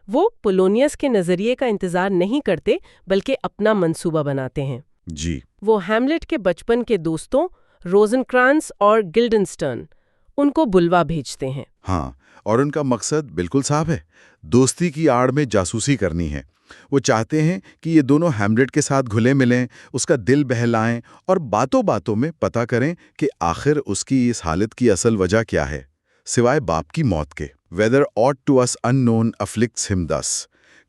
وہ پولونیس کے نظریے کا انتظار نہیں کرتے، بلکہ اپنا منصوبہ بناتے ہیں۔ جی، وہ ہیملٹ کے بچپن کے دوستوں روزنکرانس اور گلڈنسٹرن ان کو بلوا بھیجتے ہیں۔ ہاں، اور ان کا مقصد بالکل صاف ہے، دوستی کی آڑ میں جاسوسی کرنی ہے۔ وہ چاہتے ہیں کہ یہ دونوں ہیملٹ کے ساتھ گھلے ملیں، اس کا دل بہلائیں، اور باتوں باتوں میں پتہ کریں کہ آخر اس کی اس حالت کی اصل وجہ کیا ہے، سوائے باپ کی موت کے۔ ویدر آٹ ٹو اس ان نون افلکٹس ہم دس،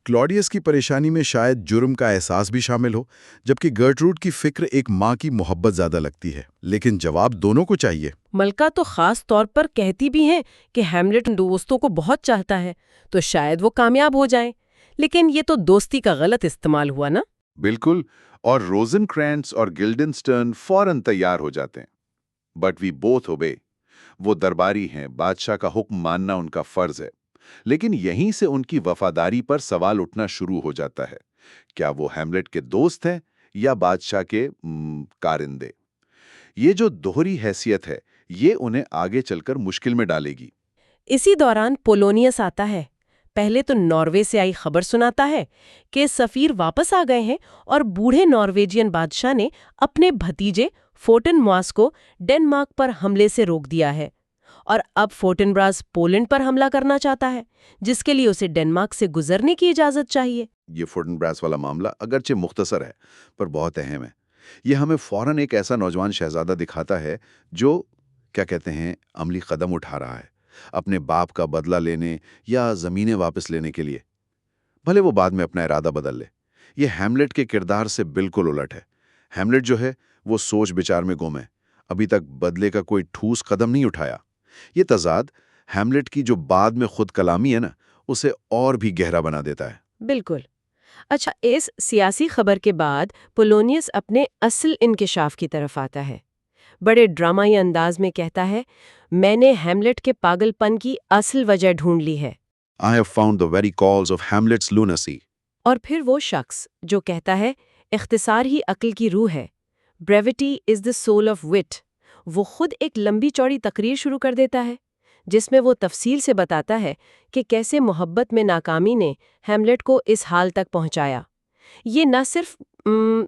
کلاڈیس کی پریشانی میں شاید جرم کا احساس بھی شامل ہو، جبکہ گرٹروڈ کی فکر ایک ماں کی محبت زیادہ لگتی ہے، لیکن جواب دونوں کو چاہیے۔ ملکہ تو خاص طور پر کہتی بھی ہیں کہ ہیملٹ دوستوں کو بہت چاہتا ہے تو شاید وہ کامیاب ہو جائیں، لیکن یہ تو دوستی کا غلط استعمال ہوا نا۔ بالکل، اور روزن کرینٹس اور گلڈنسٹرن فوراً تیار ہو جاتے ہیں۔ بٹ وی بوتھ اوبے، وہ درباری ہیں، بادشاہ کا حکم ماننا ان کا فرض ہے، لیکن یہیں سے ان کی وفاداری پر سوال اٹھنا شروع ہو جاتا ہے۔ کیا وہ ہیملٹ کے دوست ہیں یا بادشاہ کے کارندے؟ یہ جو دوہری حیثیت ہے یہ انہیں آگے چل کر مشکل میں ڈالے گی۔ اسی دوران پولونیس آتا ہے۔ پہلے تو ناروے سے آئی خبر سناتا ہے کہ سفیر واپس آ گئے ہیں اور بوڑھے نارویجین بادشاہ نے اپنے بھتیجے فورٹنبراس کو ڈنمارک پر حملے سے روک دیا ہے، اور اب فورٹنبراس پولینڈ پر حملہ کرنا چاہتا ہے، جس کے لیے اسے ڈنمارک سے گزرنے کی اجازت چاہیے۔ یہ فورٹنبراس والا معاملہ اگرچہ مختصر ہے پر بہت اہم ہے۔ یہ ہمیں فوراً ایک ایسا نوجوان شہزادہ دکھاتا ہے جو کیا کہتے ہیں عملی قدم اٹھا رہا ہے اپنے باپ کا بدلہ لینے یا زمینیں واپس لینے کے لیے، بھلے وہ بعد میں اپنا ارادہ بدل لے۔ یہ ہیملٹ کے کردار سے بالکل الٹ ہے۔ ہیملٹ جو ہے وہ سوچ بچار میں گم ہے، ابھی تک بدلے کا کوئی ٹھوس قدم نہیں اٹھایا۔ یہ تضاد ہیملٹ کی جو بعد میں خود کلامی ہے نا، اسے اور بھی گہرا بنا دیتا ہے۔ بالکل۔ اچھا، اس سیاسی خبر کے بعد پولونیس اپنے اصل انکشاف کی طرف آتا ہے۔ بڑے ڈرامائی انداز میں کہتا ہے، میں نے ہیملٹ کے پاگل پن کی اصل وجہ ڈھونڈ لی ہے۔ I have found the very cause of Hamlet's lunacy۔ اور پھر وہ شخص جو کہتا ہے اختصار ہی عقل کی روح ہے، Brevity is the soul of wit، وہ خود ایک لمبی چوڑی تقریر شروع کر دیتا ہے جس میں وہ تفصیل سے بتاتا ہے کہ کیسے محبت میں ناکامی نے ہیملٹ کو اس حال تک پہنچایا۔ یہ نہ صرف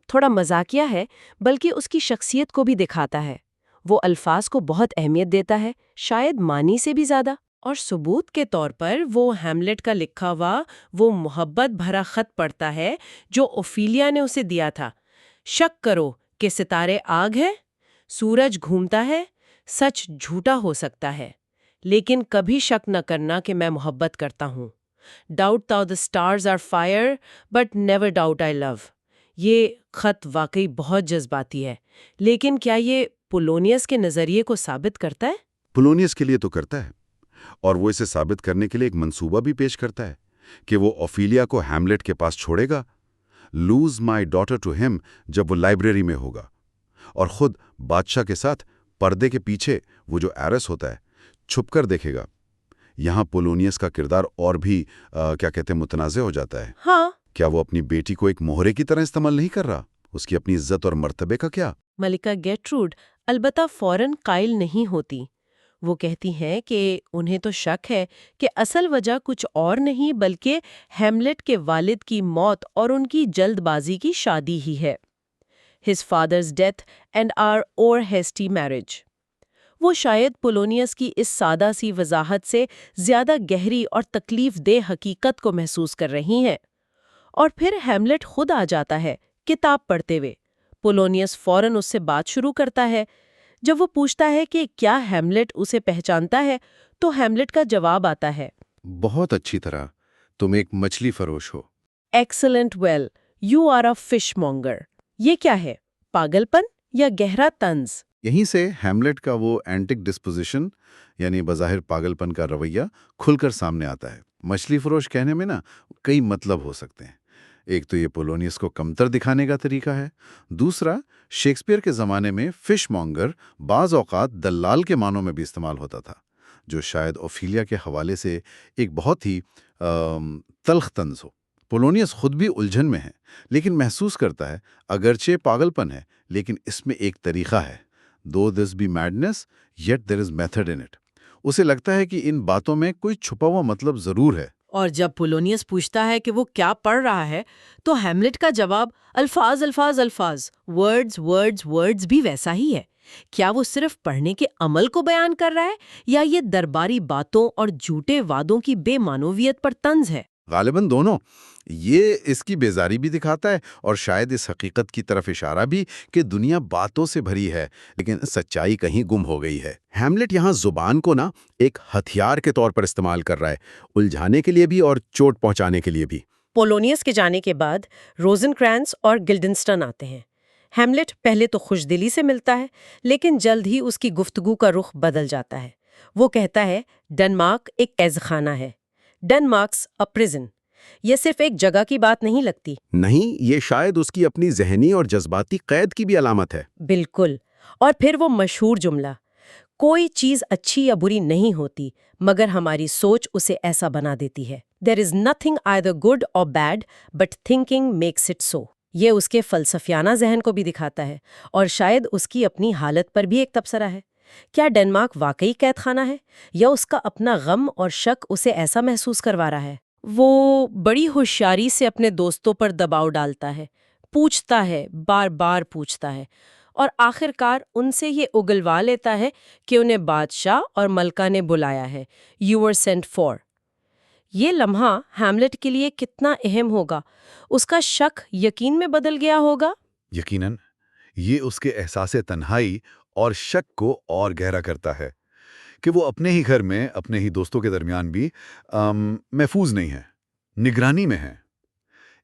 تھوڑا مزاقیہ ہے بلکہ اس کی شخصیت کو بھی دکھاتا ہے۔ وہ الفاظ کو بہت اہمیت دیتا ہے، شاید معنی سے بھی زیادہ۔ اور ثبوت کے طور پر وہ ہیملٹ کا لکھا ہوا وہ محبت بھرا خط پڑھتا ہے جو اوفیلیا نے اسے دیا تھا۔ شک کرو کہ ستارے آگ ہے، سورج گھومتا ہے، سچ جھوٹا ہو سکتا ہے، لیکن کبھی شک نہ کرنا کہ میں محبت کرتا ہوں۔ Doubt thou the stars are fire but never doubt I love۔ یہ خط واقعی بہت جذباتی ہے، لیکن کیا یہ پولونیس کے نظریے کو ثابت کرتا ہے؟ پولونیس کے لیے تو کرتا ہے، اور وہ اسے ثابت کرنے کے لیے ایک منصوبہ بھی پیش کرتا ہے کہ وہ اوفیلیا کو ہیملٹ کے پاس چھوڑے گا، لوز مائی ڈاٹر ٹو ہم، جب وہ لائبریری میں ہوگا، اور خود بادشاہ کے ساتھ پردے کے پیچھے وہ جو ایرس ہوتا ہے چھپ کر دیکھے گا۔ یہاں پولونیس کا کردار اور بھی کیا کہتے ہیں متنازع ہو جاتا ہے۔ ہاں، کیا وہ اپنی بیٹی کو ایک مہرے کی طرح استعمال نہیں کر رہا؟ اس کی اپنی عزت اور مرتبے کا کیا؟ ملکہ گیٹروڈ البتہ فوراً قائل نہیں ہوتی۔ وہ کہتی ہیں کہ انہیں تو شک ہے کہ اصل وجہ کچھ اور نہیں بلکہ ہیملٹ کے والد کی موت اور ان کی جلد بازی کی شادی ہی ہے۔ His father's death and our over hasty marriage۔ وہ شاید پولونیس کی اس سادہ سی وضاحت سے زیادہ گہری اور تکلیف دہ حقیقت کو محسوس کر رہی ہیں۔ اور پھر ہیملٹ خود آ جاتا ہے کتاب پڑھتے ہوئے۔ پولونیس فوراً اس سے بات شروع کرتا ہے۔ جب وہ پوچھتا ہے کہ کیا ہیملٹ اسے پہچانتا ہے تو ہیملٹ کا جواب آتا ہے، بہت اچھی طرح، تم ایک مچھلی فروش ہو۔ Excellent well, you are a fishmonger. یہ کیا ہے، پاگل پن یا گہرا طنز؟ یہیں سے ہیملٹ کا وہ اینٹک ڈسپوزیشن یعنی بظاہر پاگل پن کا رویہ کھل کر سامنے آتا ہے۔ مچھلی فروش کہنے میں نا کئی مطلب ہو سکتے ہیں۔ ایک تو یہ پولونیس کو کمتر دکھانے کا طریقہ ہے، دوسرا شیکسپیئر کے زمانے میں فش مونگر بعض اوقات دلال کے معنوں میں بھی استعمال ہوتا تھا، جو شاید اوفیلیا کے حوالے سے ایک بہت ہی تلخ طنز ہو۔ پولونیس خود بھی الجھن میں ہے، لیکن محسوس کرتا ہے اگرچہ پاگل پن ہے لیکن اس میں ایک طریقہ ہے۔ Though this be madness, yet there is method in it۔ اسے لگتا ہے کہ ان باتوں میں کوئی چھپا ہوا مطلب ضرور ہے۔ اور جب پولونیس پوچھتا ہے کہ وہ کیا پڑھ رہا ہے تو ہیملٹ کا جواب الفاظ الفاظ الفاظ، ورڈز ورڈز ورڈز بھی ویسا ہی ہے۔ کیا وہ صرف پڑھنے کے عمل کو بیان کر رہا ہے یا یہ درباری باتوں اور جھوٹے وعدوں کی بے معنویت پر طنز ہے؟ غالباً دونوں۔ یہ اس کی بیزاری بھی دکھاتا ہے اور شاید اس حقیقت کی طرف اشارہ بھی کہ دنیا باتوں سے بھری ہے لیکن سچائی کہیں گم ہو گئی ہے۔ ہیملٹ یہاں زبان کو نا ایک ہتھیار کے طور پر استعمال کر رہا ہے، الجھانے کے لیے بھی اور چوٹ پہنچانے کے لیے بھی۔ پولونیس کے جانے کے بعد روزنکرانس اور گلڈنسٹن آتے ہیں۔ ہیملٹ پہلے تو خوش دلی سے ملتا ہے، لیکن جلد ہی اس کی گفتگو کا رخ بدل جاتا ہے۔ وہ کہتا ہے ڈنمارک ایک قید خانہ ہے، ڈنمارکس اے پرزن۔ یہ صرف ایک جگہ کی بات نہیں لگتی۔ نہیں، یہ شاید اس کی اپنی ذہنی اور جذباتی قید کی بھی علامت ہے۔ بالکل۔ اور پھر وہ مشہور جملہ، کوئی چیز اچھی یا بری نہیں ہوتی مگر ہماری سوچ اسے ایسا بنا دیتی ہے۔ There is nothing either good or bad, but thinking makes it so۔ یہ اس کے فلسفیانہ ذہن کو بھی دکھاتا ہے اور شاید اس کی اپنی حالت پر بھی ایک تبصرہ ہے۔ کیا ڈنمارک واقعی قید خانہ ہے یا اس کا اپنا غم اور شک اسے ایسا محسوس کروا رہا ہے؟ وہ بڑی ہوشیاری سے اپنے دوستوں پر دباؤ ڈالتا ہے، پوچھتا ہے، بار بار پوچھتا ہے، اور آخر کار ان سے یہ اگلوا لیتا ہے کہ انہیں بادشاہ اور ملکہ نے بلایا ہے، "You were sent for"۔ یہ لمحہ ہیملٹ کے لیے کتنا اہم ہوگا، اس کا شک یقین میں بدل گیا ہوگا۔ یقیناً یہ اس کے احساس تنہائی اور شک کو اور گہرا کرتا ہے کہ وہ اپنے ہی گھر میں اپنے ہی دوستوں کے درمیان بھی محفوظ نہیں ہے، نگرانی میں ہے۔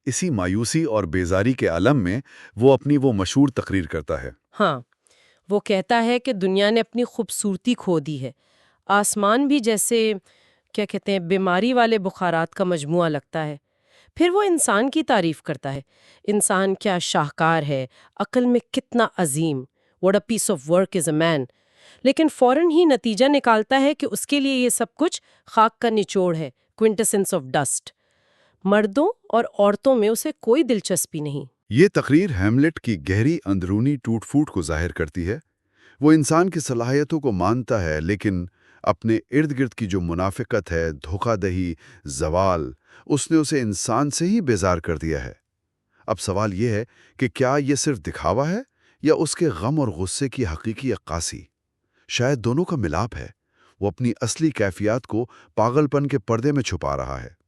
اسی مایوسی اور بیزاری کے عالم میں وہ اپنی وہ مشہور تقریر کرتا ہے۔ ہاں، وہ کہتا ہے کہ دنیا نے اپنی خوبصورتی کھو دی ہے، آسمان بھی جیسے کیا کہتے ہیں بیماری والے بخارات کا مجموعہ لگتا ہے۔ پھر وہ انسان کی تعریف کرتا ہے، انسان کیا شاہکار ہے، عقل میں کتنا عظیم، what a piece of work is a man۔ لیکن فوراً ہی نتیجہ نکالتا ہے کہ اس کے لیے یہ سب کچھ خاک کا نچوڑ ہے، quintessence of dust۔ مردوں اور عورتوں میں اسے کوئی دلچسپی نہیں۔ یہ تقریر ہیملٹ کی گہری اندرونی ٹوٹ پھوٹ کو ظاہر کرتی ہے۔ وہ انسان کی صلاحیتوں کو مانتا ہے، لیکن اپنے ارد گرد کی جو منافقت ہے، دھوکہ دہی، زوال، اس نے اسے انسان سے ہی بیزار کر دیا ہے۔ اب سوال یہ ہے کہ کیا یہ صرف دکھاوا ہے یا اس کے غم اور غصے کی حقیقی عکاسی؟ شاید دونوں کا ملاپ ہے۔ وہ اپنی اصلی کیفیات کو پاگل پن کے پردے میں چھپا رہا ہے۔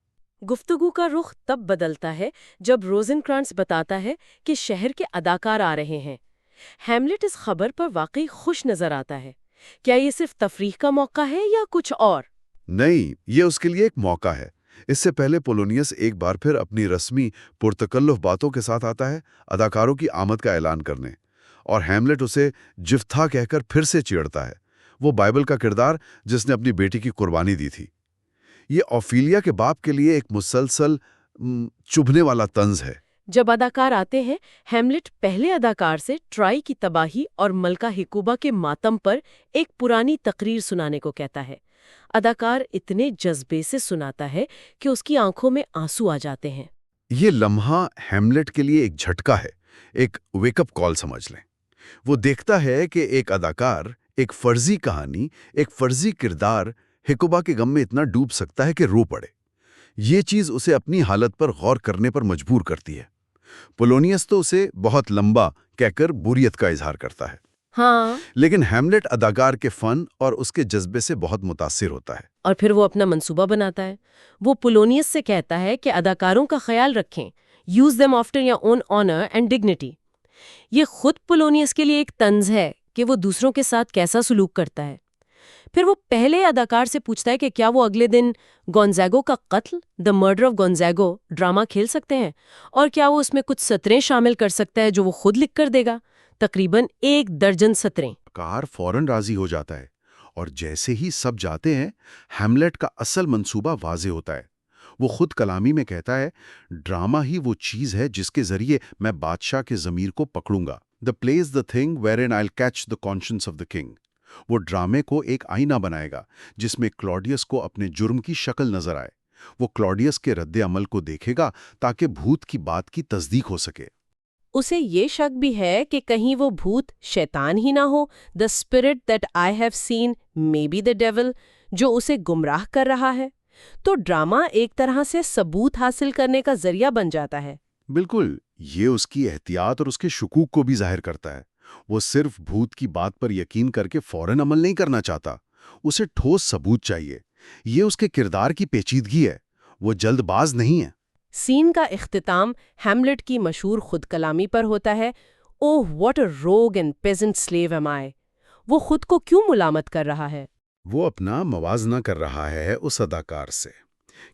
گفتگو کا رخ تب بدلتا ہے جب روزنکرانس بتاتا ہے کہ شہر کے اداکار آ رہے ہیں۔ ہیملٹ اس خبر پر واقعی خوش نظر آتا ہے۔ کیا یہ صرف تفریح کا موقع ہے یا کچھ اور؟ نہیں، یہ اس کے لیے ایک موقع ہے۔ اس سے پہلے پولونیس ایک بار پھر اپنی رسمی پرتکلف باتوں کے ساتھ آتا ہے، اداکاروں کی آمد کا اعلان کرنے، اور ہیملٹ اسے جفتھا کہہ کر پھر سے چیڑتا ہے، وہ بائبل کا کردار جس نے اپنی بیٹی کی قربانی دی تھی۔ یہ اوفیلیا کے باپ کے لیے ایک مسلسل چبھنے والا طنز ہے۔ جب اداکار آتے ہیں، ہیملٹ پہلے اداکار سے ٹرائی کی تباہی اور ملکہ ہیکوبا کے ماتم پر ایک پرانی تقریر سنانے کو کہتا ہے۔ اداکار اتنے جذبے سے سناتا ہے کہ اس کی آنکھوں میں آنسو آ جاتے ہیں۔ یہ لمحہ ہیملٹ کے لیے ایک جھٹکا ہے، ایک ویک اپ کال سمجھ لیں۔ وہ دیکھتا ہے کہ ایک اداکار، ایک فرضی کہانی، ایک فرضی کردار ہیکوبا کے غم میں اتنا ڈوب سکتا ہے کہ رو پڑے۔ یہ چیز اسے اپنی حالت پر غور کرنے پر مجبور کرتی ہے۔ پولونیس تو اسے بہت لمبا کہہ کر بوریت کا اظہار کرتا ہے، ہاں، لیکن ہیملٹ اداکار کے فن اور اس کے جذبے سے بہت متاثر ہوتا ہے۔ اور پھر وہ اپنا منصوبہ بناتا ہے۔ وہ پولونیس سے کہتا ہے کہ اداکاروں کا خیال رکھیں، use them after your own honor and dignity۔ یہ خود پولونیس کے لیے ایک طنز ہے کہ وہ دوسروں کے ساتھ کیسا سلوک کرتا ہے۔ پھر وہ پہلے اداکار سے پوچھتا ہے کہ کیا وہ اگلے دن گونزاگو کا قتل، دا مرڈر آف گونزاگو، ڈرامہ کھیل سکتے ہیں، اور کیا وہ اس میں کچھ سطریں شامل کر سکتا ہے جو وہ خود لکھ کر دے گا، تقریباً 1 درجن سطریں۔ کار فوراً راضی ہو جاتا ہے، اور جیسے ہی سب جاتے ہیں، ہیملٹ کا اصل منصوبہ واضح ہوتا ہے۔ وہ خود کلامی میں کہتا ہے، ڈرامہ ہی وہ چیز ہے جس کے ذریعے میں بادشاہ کے ضمیر کو پکڑوں گا۔ The play is the thing wherein I'll catch the conscience of the king۔ وہ ڈرامے کو ایک آئینہ بنائے گا جس میں کلاڈیس کو اپنے جرم کی شکل نظر آئے۔ وہ کلاڈیس کے رد عمل کو دیکھے گا تاکہ بھوت کی بات کی تصدیق ہو سکے۔ اسے یہ شک بھی ہے کہ کہیں وہ بھوت شیطان ہی نہ ہو، the spirit that I have seen may be the devil، جو اسے گمراہ کر رہا ہے۔ تو ڈرامہ ایک طرح سے ثبوت حاصل کرنے کا ذریعہ بن جاتا ہے۔ بالکل، یہ اس کی احتیاط اور اس کے شکوک کو بھی ظاہر کرتا ہے۔ وہ صرف بھوت کی بات پر یقین کر کے فوراً عمل نہیں کرنا چاہتا، اسے ٹھوس ثبوت چاہیے۔ یہ اس کے کردار کی پیچیدگی ہے، وہ جلد باز نہیں ہے۔ سین کا اختتام ہیملٹ کی مشہور خود کلامی پر ہوتا ہے، اوہ واٹ اے روگ اینڈ پیزنٹ سلیو ایم آئی۔ وہ خود کو کیوں ملامت کر رہا ہے؟ وہ اپنا موازنہ کر رہا ہے اس اداکار سے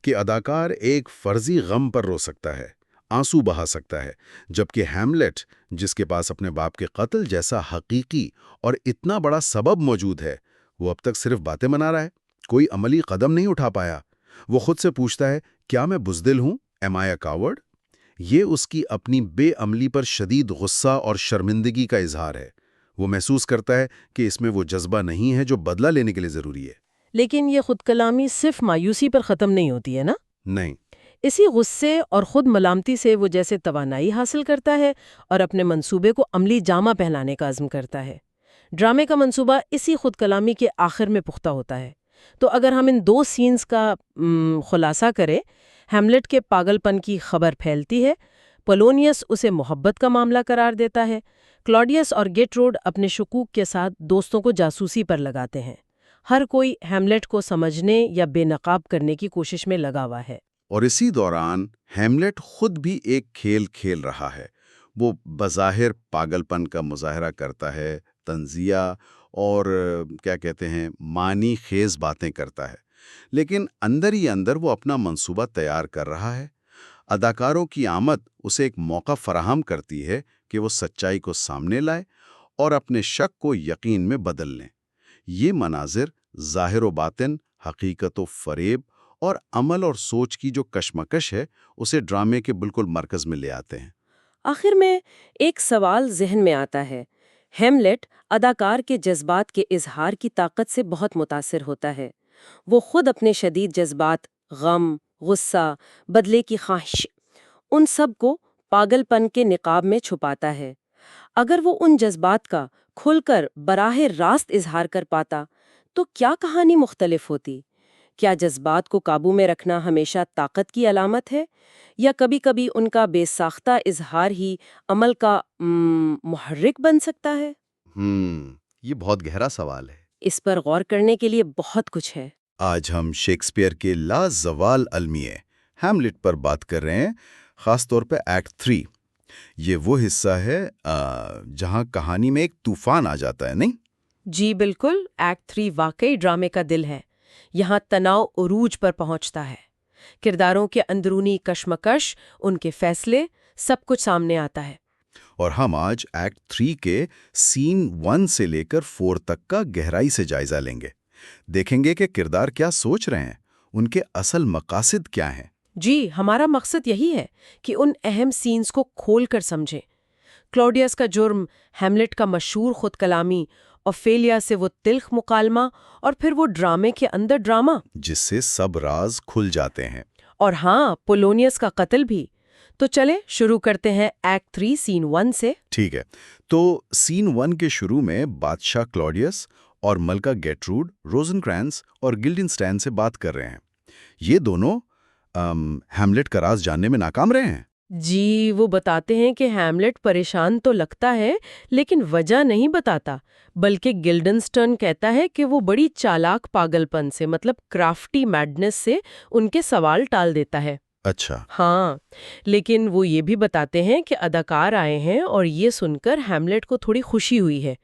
کہ اداکار ایک فرضی غم پر رو سکتا ہے، آنسو بہا سکتا ہے، جبکہ ہیملیٹ، جس کے پاس اپنے باپ کے قتل جیسا حقیقی اور اتنا بڑا سبب موجود ہے، وہ اب تک صرف باتیں بنا رہا ہے، کوئی عملی قدم نہیں اٹھا پایا۔ وہ خود سے پوچھتا ہے، کیا میں بزدل ہوں؟ ایم آئی اے کاورڈ؟ یہ اس کی اپنی بے عملی پر شدید غصہ اور شرمندگی کا اظہار ہے۔ وہ محسوس کرتا ہے کہ اس میں وہ جذبہ نہیں ہے جو بدلہ لینے کے لیے ضروری ہے۔ لیکن یہ خود کلامی صرف مایوسی پر ختم نہیں ہوتی ہے نا؟ نہیں، اسی غصے اور خود ملامتی سے وہ جیسے توانائی حاصل کرتا ہے اور اپنے منصوبے کو عملی جامہ پہنانے کا عزم کرتا ہے۔ ڈرامے کا منصوبہ اسی خود کلامی کے آخر میں پختہ ہوتا ہے۔ تو اگر ہم ان دو سینز کا خلاصہ کریں، ہیملیٹ کے پاگل پن کی خبر پھیلتی ہے، پولونیس اسے محبت کا معاملہ قرار دیتا ہے، کلاڈیس اور گیٹروڈ اپنے شکوک کے ساتھ دوستوں کو جاسوسی پر لگاتے ہیں۔ ہر کوئی ہیملیٹ کو سمجھنے یا بے نقاب کرنے کی کوشش میں لگا ہوا ہے۔ اور اسی دوران ہیملیٹ خود بھی ایک کھیل کھیل رہا ہے۔ وہ بظاہر پاگل پن کا مظاہرہ کرتا ہے، طنزیہ اور معنی خیز باتیں کرتا ہے، لیکن اندر ہی اندر وہ اپنا منصوبہ تیار کر رہا ہے۔ اداکاروں کی آمد اسے ایک موقع فراہم کرتی ہے کہ وہ سچائی کو سامنے لائے اور اپنے شک کو یقین میں بدل لیں۔ یہ مناظر ظاہر و باطن، حقیقت و فریب اور عمل اور سوچ کی جو کشمکش ہے، اسے ڈرامے کے بالکل مرکز میں لے آتے ہیں۔ آخر میں ایک سوال ذہن میں آتا ہے۔ ہیملیٹ اداکار کے جذبات کے اظہار کی طاقت سے بہت متاثر ہوتا ہے۔ وہ خود اپنے شدید جذبات، غم، غصہ، بدلے کی خواہش، ان سب کو پاگل پن کے نقاب میں چھپاتا ہے۔ اگر وہ ان جذبات کا کھل کر براہ راست اظہار کر پاتا تو کیا کہانی مختلف ہوتی؟ کیا جذبات کو قابو میں رکھنا ہمیشہ طاقت کی علامت ہے، یا کبھی کبھی ان کا بے ساختہ اظہار ہی عمل کا محرک بن سکتا ہے؟ یہ بہت گہرا سوال ہے۔ اس پر غور کرنے کے لیے بہت کچھ ہے۔ آج ہم شیکسپیئر کے لازوال المیہ ہیملیٹ پر بات کر رہے ہیں، خاص طور پہ ایکٹ 3۔ یہ وہ حصہ ہے جہاں کہانی میں ایک طوفان آ جاتا ہے، نہیں؟ جی بالکل، ایکٹ 3 واقعی ڈرامے کا دل ہے۔ یہاں تناؤ عروج پر پہنچتا ہے، کرداروں کے اندرونی کشمکش، ان کے فیصلے، سب کچھ سامنے آتا ہے۔ اور ہم آج ایکٹ 3 کے سین 1 سے لے کر 4 تک کا گہرائی سے جائزہ لیں گے۔ دیکھیں گے کہ کردار کیا سوچ رہے ہیں، ان کے اصل مقاصد کیا ہیں۔ جی، ہمارا مقصد یہی ہے کہ ان اہم سینز کو کھول کر سمجھیں۔ کلاڈیس کا جرم، ہیملیٹ کا مشہور خود کلامی، اوفیلیا سے وہ تلخ مکالمہ، اور پھر وہ ڈرامے کے اندر ڈرامہ جس سے سب راز کھل جاتے ہیں۔ اور ہاں، پولونیس کا قتل بھی۔ تو چلے شروع کرتے ہیں ایکٹ 3 سین 1 سے۔ ٹھیک ہے، تو سین 1 کے شروع میں بادشاہ کلاڈیس اور ملکہ گیٹروڈ روزنکرینس اور گلڈنسٹین سے بات کر رہے ہیں۔ یہ دونوں ہیملیٹ کا راز جاننے میں ناکام رہے ہیں۔ جی، وہ بتاتے ہیں کہ ہیملیٹ پریشان تو لگتا ہے لیکن وجہ نہیں بتاتا، بلکہ گلڈنسٹن کہتا ہے کہ وہ بڑی چالاک پاگل پن سے، مطلب کرافٹی میڈنس سے ان کے سوال ٹال دیتا ہے۔ اچھا، ہاں، لیکن وہ یہ بھی بتاتے ہیں کہ اداکار آئے ہیں اور یہ سن کر ہیملیٹ کو تھوڑی خوشی ہوئی ہے۔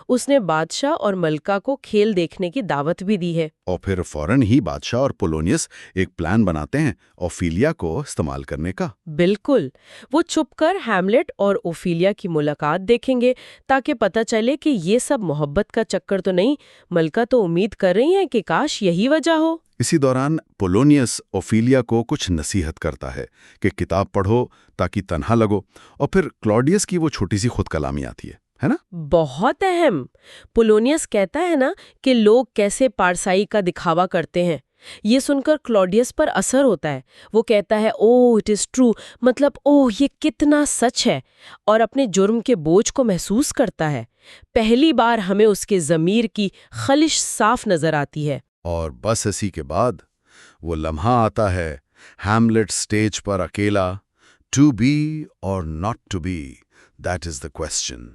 اس نے بادشاہ اور ملکہ کو کھیل دیکھنے کی دعوت بھی دی ہے۔ اور پھر فوراً ہی بادشاہ اور پولونیس ایک پلان بناتے ہیں اوفیلیا کو استعمال کرنے کا۔ بالکل، وہ چھپ کر ہیملیٹ اور اوفیلیا کی ملاقات دیکھیں گے تاکہ پتہ چلے کہ یہ سب محبت کا چکر تو نہیں۔ ملکہ تو امید کر رہی ہیں کہ کاش یہی وجہ ہو۔ اسی دوران پولونیس اوفیلیا کو کچھ نصیحت کرتا ہے کہ کتاب پڑھو تاکہ تنہا لگو، اور پھر کلاڈیس کی وہ چھوٹی سی خود کلامی آتی ہے نا؟ بہت اہم۔ پولونیس کہتا ہے نا کہ لوگ کیسے پارسائی کا دکھاوا کرتے ہیں۔ یہ سن کر کلاڈیس پر اثر ہوتا ہے۔ وہ کہتا ہے اوہ اٹ از ٹرو، مطلب اوہ یہ کتنا سچ ہے، اور اپنے جرم کے بوجھ کو محسوس کرتا ہے۔ پہلی بار ہمیں اس کے ضمیر کی خلش صاف نظر آتی ہے۔ اور بس اسی کے بعد وہ لمحہ آتا ہے، ہیملیٹ سٹیج پر اکیلا، to be or not to be, that is the question.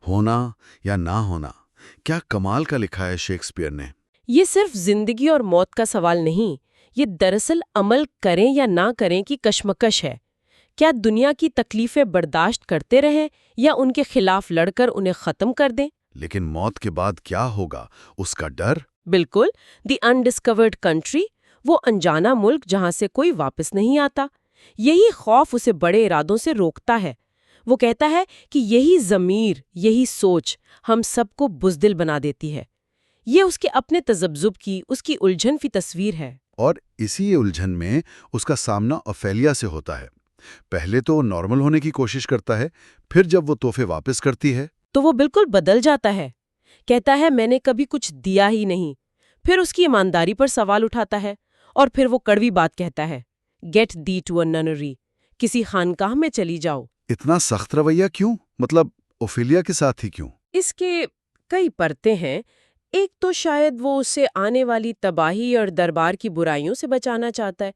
ہونا یا نہ ہونا، کیا کمال کا لکھا ہے شیکسپیئر نے۔ یہ صرف زندگی اور موت کا سوال نہیں، یہ دراصل عمل کریں یا نہ کریں کی کشمکش ہے۔ کیا دنیا کی تکلیفیں برداشت کرتے رہیں یا ان کے خلاف لڑ کر انہیں ختم کر دیں؟ لیکن موت کے بعد کیا ہوگا، اس کا ڈر۔ بالکل، دی انڈسکورڈ کنٹری، وہ انجانا ملک جہاں سے کوئی واپس نہیں آتا۔ یہی خوف اسے بڑے ارادوں سے روکتا ہے۔ وہ کہتا ہے کہ یہی ضمیر، یہی سوچ ہم سب کو بزدل بنا دیتی ہے۔ یہ اس کے اپنے تذبذب کی، اس کی الجھن فی تصویر ہے۔ اور اسی الجھن میں اس کا سامنا اوفیلیا سے ہوتا ہے۔ پہلے تو وہ نارمل ہونے کی کوشش کرتا ہے، پھر جب وہ تحفے واپس کرتی ہے تو وہ بالکل بدل جاتا ہے۔ کہتا ہے میں نے کبھی کچھ دیا ہی نہیں، پھر اس کی ایمانداری پر سوال اٹھاتا ہے، اور پھر وہ کڑوی بات کہتا ہے، گیٹ دی ٹو اے ننری، کسی خانقاہ میں چلی جاؤ۔ اتنا سخت رویہ کیوں؟ مطلب اوفیلیا کے ساتھ ہی کیوں؟ اس کے کئی پرتیں ہیں۔ ایک تو شاید وہ اسے آنے والی تباہی اور دربار کی برائیوں سے بچانا چاہتا ہے۔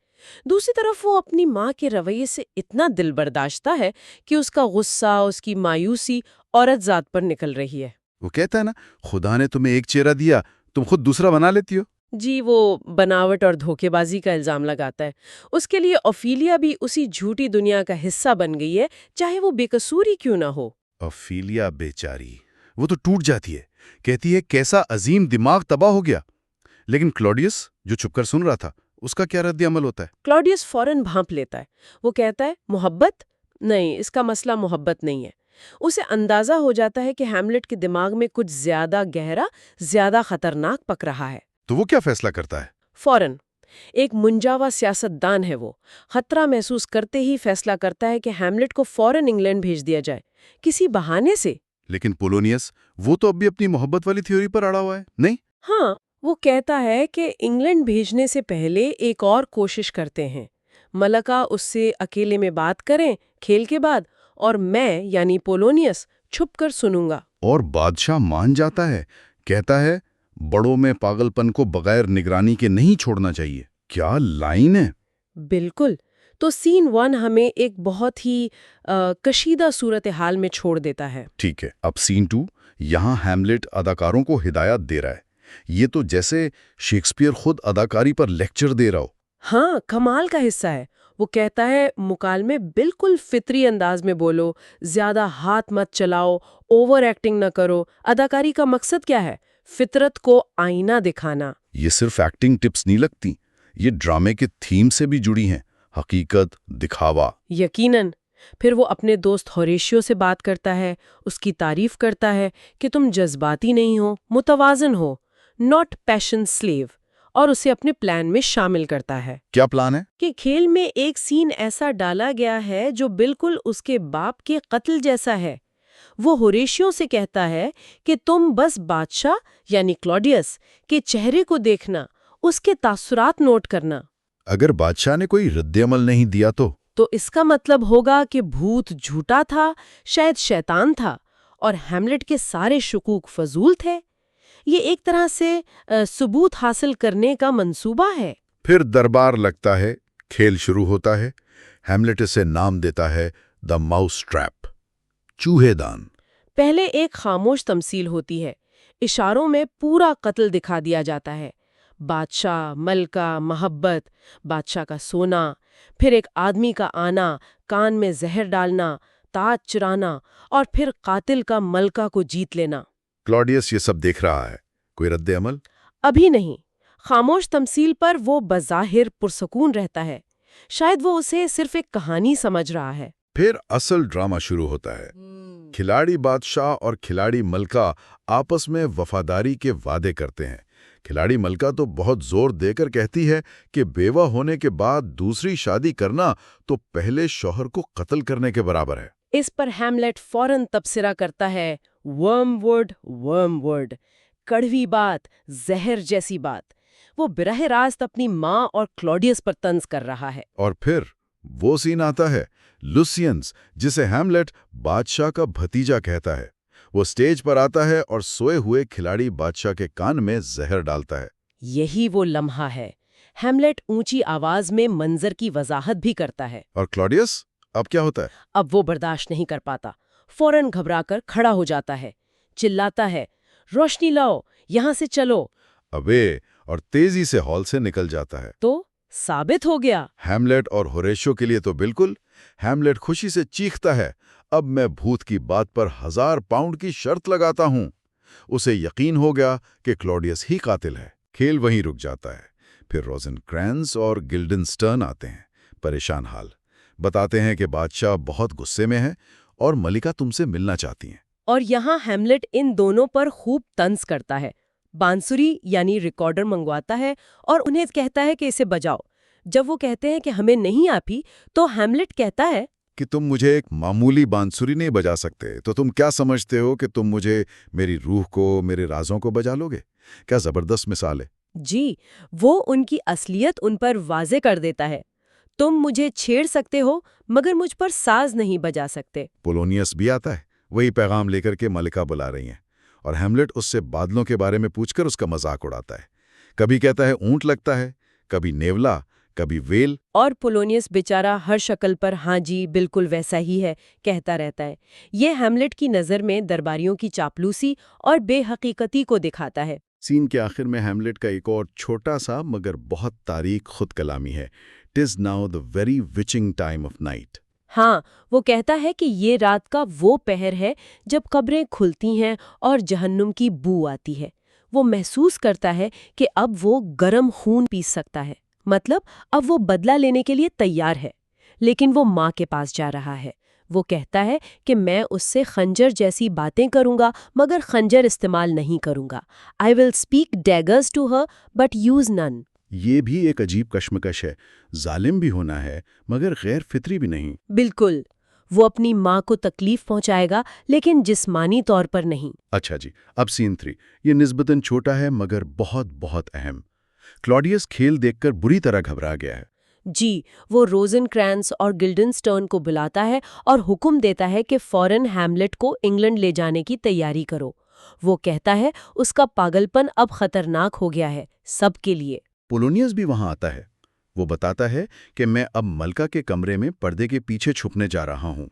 دوسری طرف وہ اپنی ماں کے رویے سے اتنا دل برداشتہ ہے کہ اس کا غصہ، اس کی مایوسی عورت ذات پر نکل رہی ہے۔ وہ کہتا ہے نا، خدا نے تمہیں ایک چہرہ دیا، تم خود دوسرا بنا لیتی ہو۔ جی، وہ بناوٹ اور دھوکے بازی کا الزام لگاتا ہے۔ اس کے لیے اوفیلیا بھی اسی جھوٹی دنیا کا حصہ بن گئی ہے، چاہے وہ بے قصور ہی کیوں نہ ہو۔ اوفیلیا بیچاری، وہ تو ٹوٹ جاتی ہے، کہتی ہے کیسا عظیم دماغ تباہ ہو گیا۔ لیکن کلوڈیس، جو چھپ کر سن رہا تھا، اس کا کیا رد عمل ہوتا ہے؟ کلاڈیس فوراً بھانپ لیتا ہے۔ وہ کہتا ہے محبت؟ نہیں، اس کا مسئلہ محبت نہیں ہے۔ اسے اندازہ ہو جاتا ہے کہ ہیملٹ کے دماغ میں کچھ زیادہ گہرا، زیادہ خطرناک پک رہا ہے۔ تو وہ کیا فیصلہ کرتا ہے؟ فوراً، ایک منجاوا سیاست دان ہے وہ، خطرہ محسوس کرتے ہی فیصلہ کرتا ہے کہ ہیملٹ کو فوراً انگلینڈ بھیج دیا جائے، کسی بہانے سے۔ لیکن پولونیس، وہ تو اب بھی اپنی محبت والی تھیوری پر اڑا ہوا ہے، نہیں؟ ہاں، وہ کہتا ہے کہ انگلینڈ بھیجنے سے پہلے ایک اور کوشش کرتے ہیں، ملکہ اس سے اکیلے میں بات کریں کھیل کے بعد، اور میں یعنی پولونیس چھپ کر سنوں گا۔ اور بادشاہ مان جاتا ہے، کہتا ہے بڑوں میں پاگل پن کو بغیر نگرانی کے نہیں چھوڑنا چاہیے۔ کیا لائن ہے! بالکل۔ تو سین 1 ہمیں ایک بہت ہی کشیدہ صورتحال میں چھوڑ دیتا ہے۔ ٹھیک ہے، اب سین 2، یہاں ہیملٹ اداکاروں کو ہدایات دے رہا ہے۔ یہ تو جیسے شیکسپیئر خود اداکاری پر لیکچر دے رہا ہو۔ ہاں، کمال کا حصہ ہے۔ وہ کہتا ہے مکالمے بالکل فطری انداز میں بولو، زیادہ ہاتھ مت چلاؤ، اوور ایکٹنگ نہ کرو۔ اداکاری کا مقصد کیا ہے؟ فطرت کو آئینہ دکھانا۔ یہ صرف ایکٹنگ ٹپس نہیں لگتی، یہ ڈرامے کے تھیم سے بھی جڑی ہیں، حقیقت، دکھاوا۔ یقیناً۔ پھر وہ اپنے دوست ہوریشیو سے بات کرتا ہے، اس کی تعریف کرتا ہے کہ تم جذباتی نہیں ہو، متوازن ہو، ناٹ پیشن سلیو، اور اسے اپنے پلان میں شامل کرتا ہے۔ کیا پلان ہے؟ کہ کھیل میں ایک سین ایسا ڈالا گیا ہے جو بالکل اس کے باپ کے قتل جیسا ہے۔ وہ ہوریشیو سے کہتا ہے کہ تم بس بادشاہ یعنی کلاڈیس کے چہرے کو دیکھنا، اس کے تاثرات نوٹ کرنا۔ اگر بادشاہ نے کوئی رد عمل نہیں دیا تو اس کا مطلب ہوگا کہ بھوت جھوٹا تھا، شاید شیطان تھا، اور ہیملٹ کے سارے شکوک فضول تھے۔ یہ ایک طرح سے ثبوت حاصل کرنے کا منصوبہ ہے۔ پھر دربار لگتا ہے، کھیل شروع ہوتا ہے۔ ہیملٹ اسے نام دیتا ہے دا ماؤس ٹریپ، چوہے دان۔ پہلے ایک خاموش تمثیل ہوتی ہے، اشاروں میں پورا قتل دکھا دیا جاتا ہے، بادشاہ، ملکہ، محبت، بادشاہ کا سونا، پھر ایک آدمی کا آنا، کان میں زہر ڈالنا، تاج چرانا، اور پھر قاتل کا ملکہ کو جیت لینا۔ کلاڈیس یہ سب دیکھ رہا ہے، کوئی رد عمل؟ ابھی نہیں۔ خاموش تمثیل پر وہ بظاہر پرسکون رہتا ہے، شاید وہ اسے صرف ایک کہانی سمجھ رہا ہے۔ پھر اصل ڈرامہ شروع ہوتا ہے۔ کھلاڑی بادشاہ اور کھلاڑی ملکہ آپس میں وفاداری کے وعدے کرتے ہیں۔ کھلاڑی ملکہ تو بہت زور دے کر کہتی ہے کہ بیوہ ہونے کے بعد دوسری شادی کرنا تو پہلے شوہر کو قتل کرنے کے برابر ہے۔ اس پر ہیملٹ فوراً تبصرہ کرتا ہے، ورم ورڈ، کڑوی بات، زہر جیسی بات۔ وہ براہ راست اپنی ماں اور کلاڈیس پر طنز کر رہا ہے۔ اور پھر وہ سین آتا ہے، لوسینس، جسے ہیملٹ بادشاہ کا بھتیجا کہتا ہے۔ وہ سٹیج پر آتا ہے اور سوئے ہوئے کھلاڑی بادشاہ کے کان میں زہر ڈالتا ہے۔ یہی وہ لمحہ ہے۔ ہیملٹ اونچی آواز میں منظر کی وضاحت بھی کرتا ہے۔ اور کلاڈیس اب کیا ہوتا ہے؟ اب وہ برداشت نہیں کر پاتا، فوراً گھبرا کر کھڑا ہو جاتا ہے، چلاتا ہے، روشنی لاؤ، یہاں سے چلو۔ ابے، اور تیزی سے ہال سے نکل جاتا ہے۔ تو ثابت ہو گیا۔ ہیملٹ اور ہوریشیو کے لیے تو بالکل۔ ہیملٹ خوشی سے چیختا ہے، اب میں بھوت کی بات پر 1000 پاؤنڈ کی شرط لگاتا ہوں۔ اسے یقین ہو گیا کہ کلاڈیس ہی قاتل ہے۔ کھیل وہیں رک جاتا ہے۔ پھر روزنکرینز اور گلڈنسٹرن آتے ہیں، پریشان حال، بتاتے ہیں کہ بادشاہ بہت غصے میں ہے اور ملکہ تم سے ملنا چاہتی ہیں۔ اور یہاں ہیملٹ ان دونوں پر خوب طنز کرتا ہے، بانسری یعنی ریکارڈر منگواتا ہے اور انہیں کہتا ہے کہ اسے بجاؤ۔ جب وہ کہتے ہیں کہ ہمیں نہیں آتی تو ہیملٹ کہتا ہے کہ تم مجھے ایک معمولی بانسری نہیں بجا سکتے، تو تم کیا سمجھتے ہو کہ تم مجھے، میری روح کو، میرے رازوں کو بجا لوگے؟ کیا زبردست مثال ہے۔ جی، وہ ان کی اصلیت ان پر واضح کر دیتا ہے۔ تم مجھے چھیڑ سکتے ہو مگر مجھ پر ساز نہیں بجا سکتے۔ پولونیس بھی آتا ہے، وہی پیغام لے کر کے ملکہ بلا رہی ہیں، اور ہیملٹ اس سے بادلوں کے بارے میں پوچھ کر اس کا مذاق اڑاتا ہے۔ کبھی کہتا ہے اونٹ لگتا ہے، کبھی نیولا، کبھی ویل۔ اور پولونیس بیچارہ ہر شکل پر ہاں جی بالکل ویسا ہی ہے کہتا رہتا ہے۔ یہ ہیملٹ کی نظر میں درباریوں کی چاپلوسی اور بے حقیقتی کو دکھاتا ہے۔ سین کے آخر میں ہیملٹ کا ایک اور چھوٹا سا مگر بہت تاریک خود کلامی ہے۔ "'Tis now the very witching time of night." ہاں، وہ کہتا ہے کہ یہ رات کا وہ پہر ہے جب قبریں کھلتی ہیں اور جہنم کی بو آتی ہے۔ وہ محسوس کرتا ہے کہ اب وہ گرم خون پی سکتا ہے، مطلب اب وہ بدلہ لینے کے لیے تیار ہے، لیکن وہ ماں کے پاس جا رہا ہے۔ وہ کہتا ہے کہ میں اس سے خنجر جیسی باتیں کروں گا مگر خنجر استعمال نہیں کروں گا۔ I will speak daggers to her but use none۔ یہ بھی ایک عجیب کشمکش ہے، ظالم بھی ہونا ہے مگر غیر فطری بھی نہیں۔ بالکل، وہ اپنی ماں کو تکلیف پہنچائے گا لیکن جسمانی طور پر نہیں۔ اچھا جی، اب سین 3، یہ نسبتاً چھوٹا ہے مگر بہت بہت اہم۔ کلاڈیس کھیل دیکھ کر بری طرح گھبرا گیا ہے۔ جی، وہ روزنکرینز اور گلڈنسٹرن کو بلاتا ہے اور حکم دیتا ہے کہ فوراً ہیملٹ کو انگلینڈ لے جانے کی تیاری کرو۔ وہ کہتا ہے اس کا پاگل پن اب خطرناک ہو گیا ہے سب کے لیے۔ پولونیس بھی وہاں آتا ہے۔ وہ بتاتا ہے کہ میں اب ملکہ کے کمرے میں پردے کے پیچھے چھپنے جا رہا ہوں،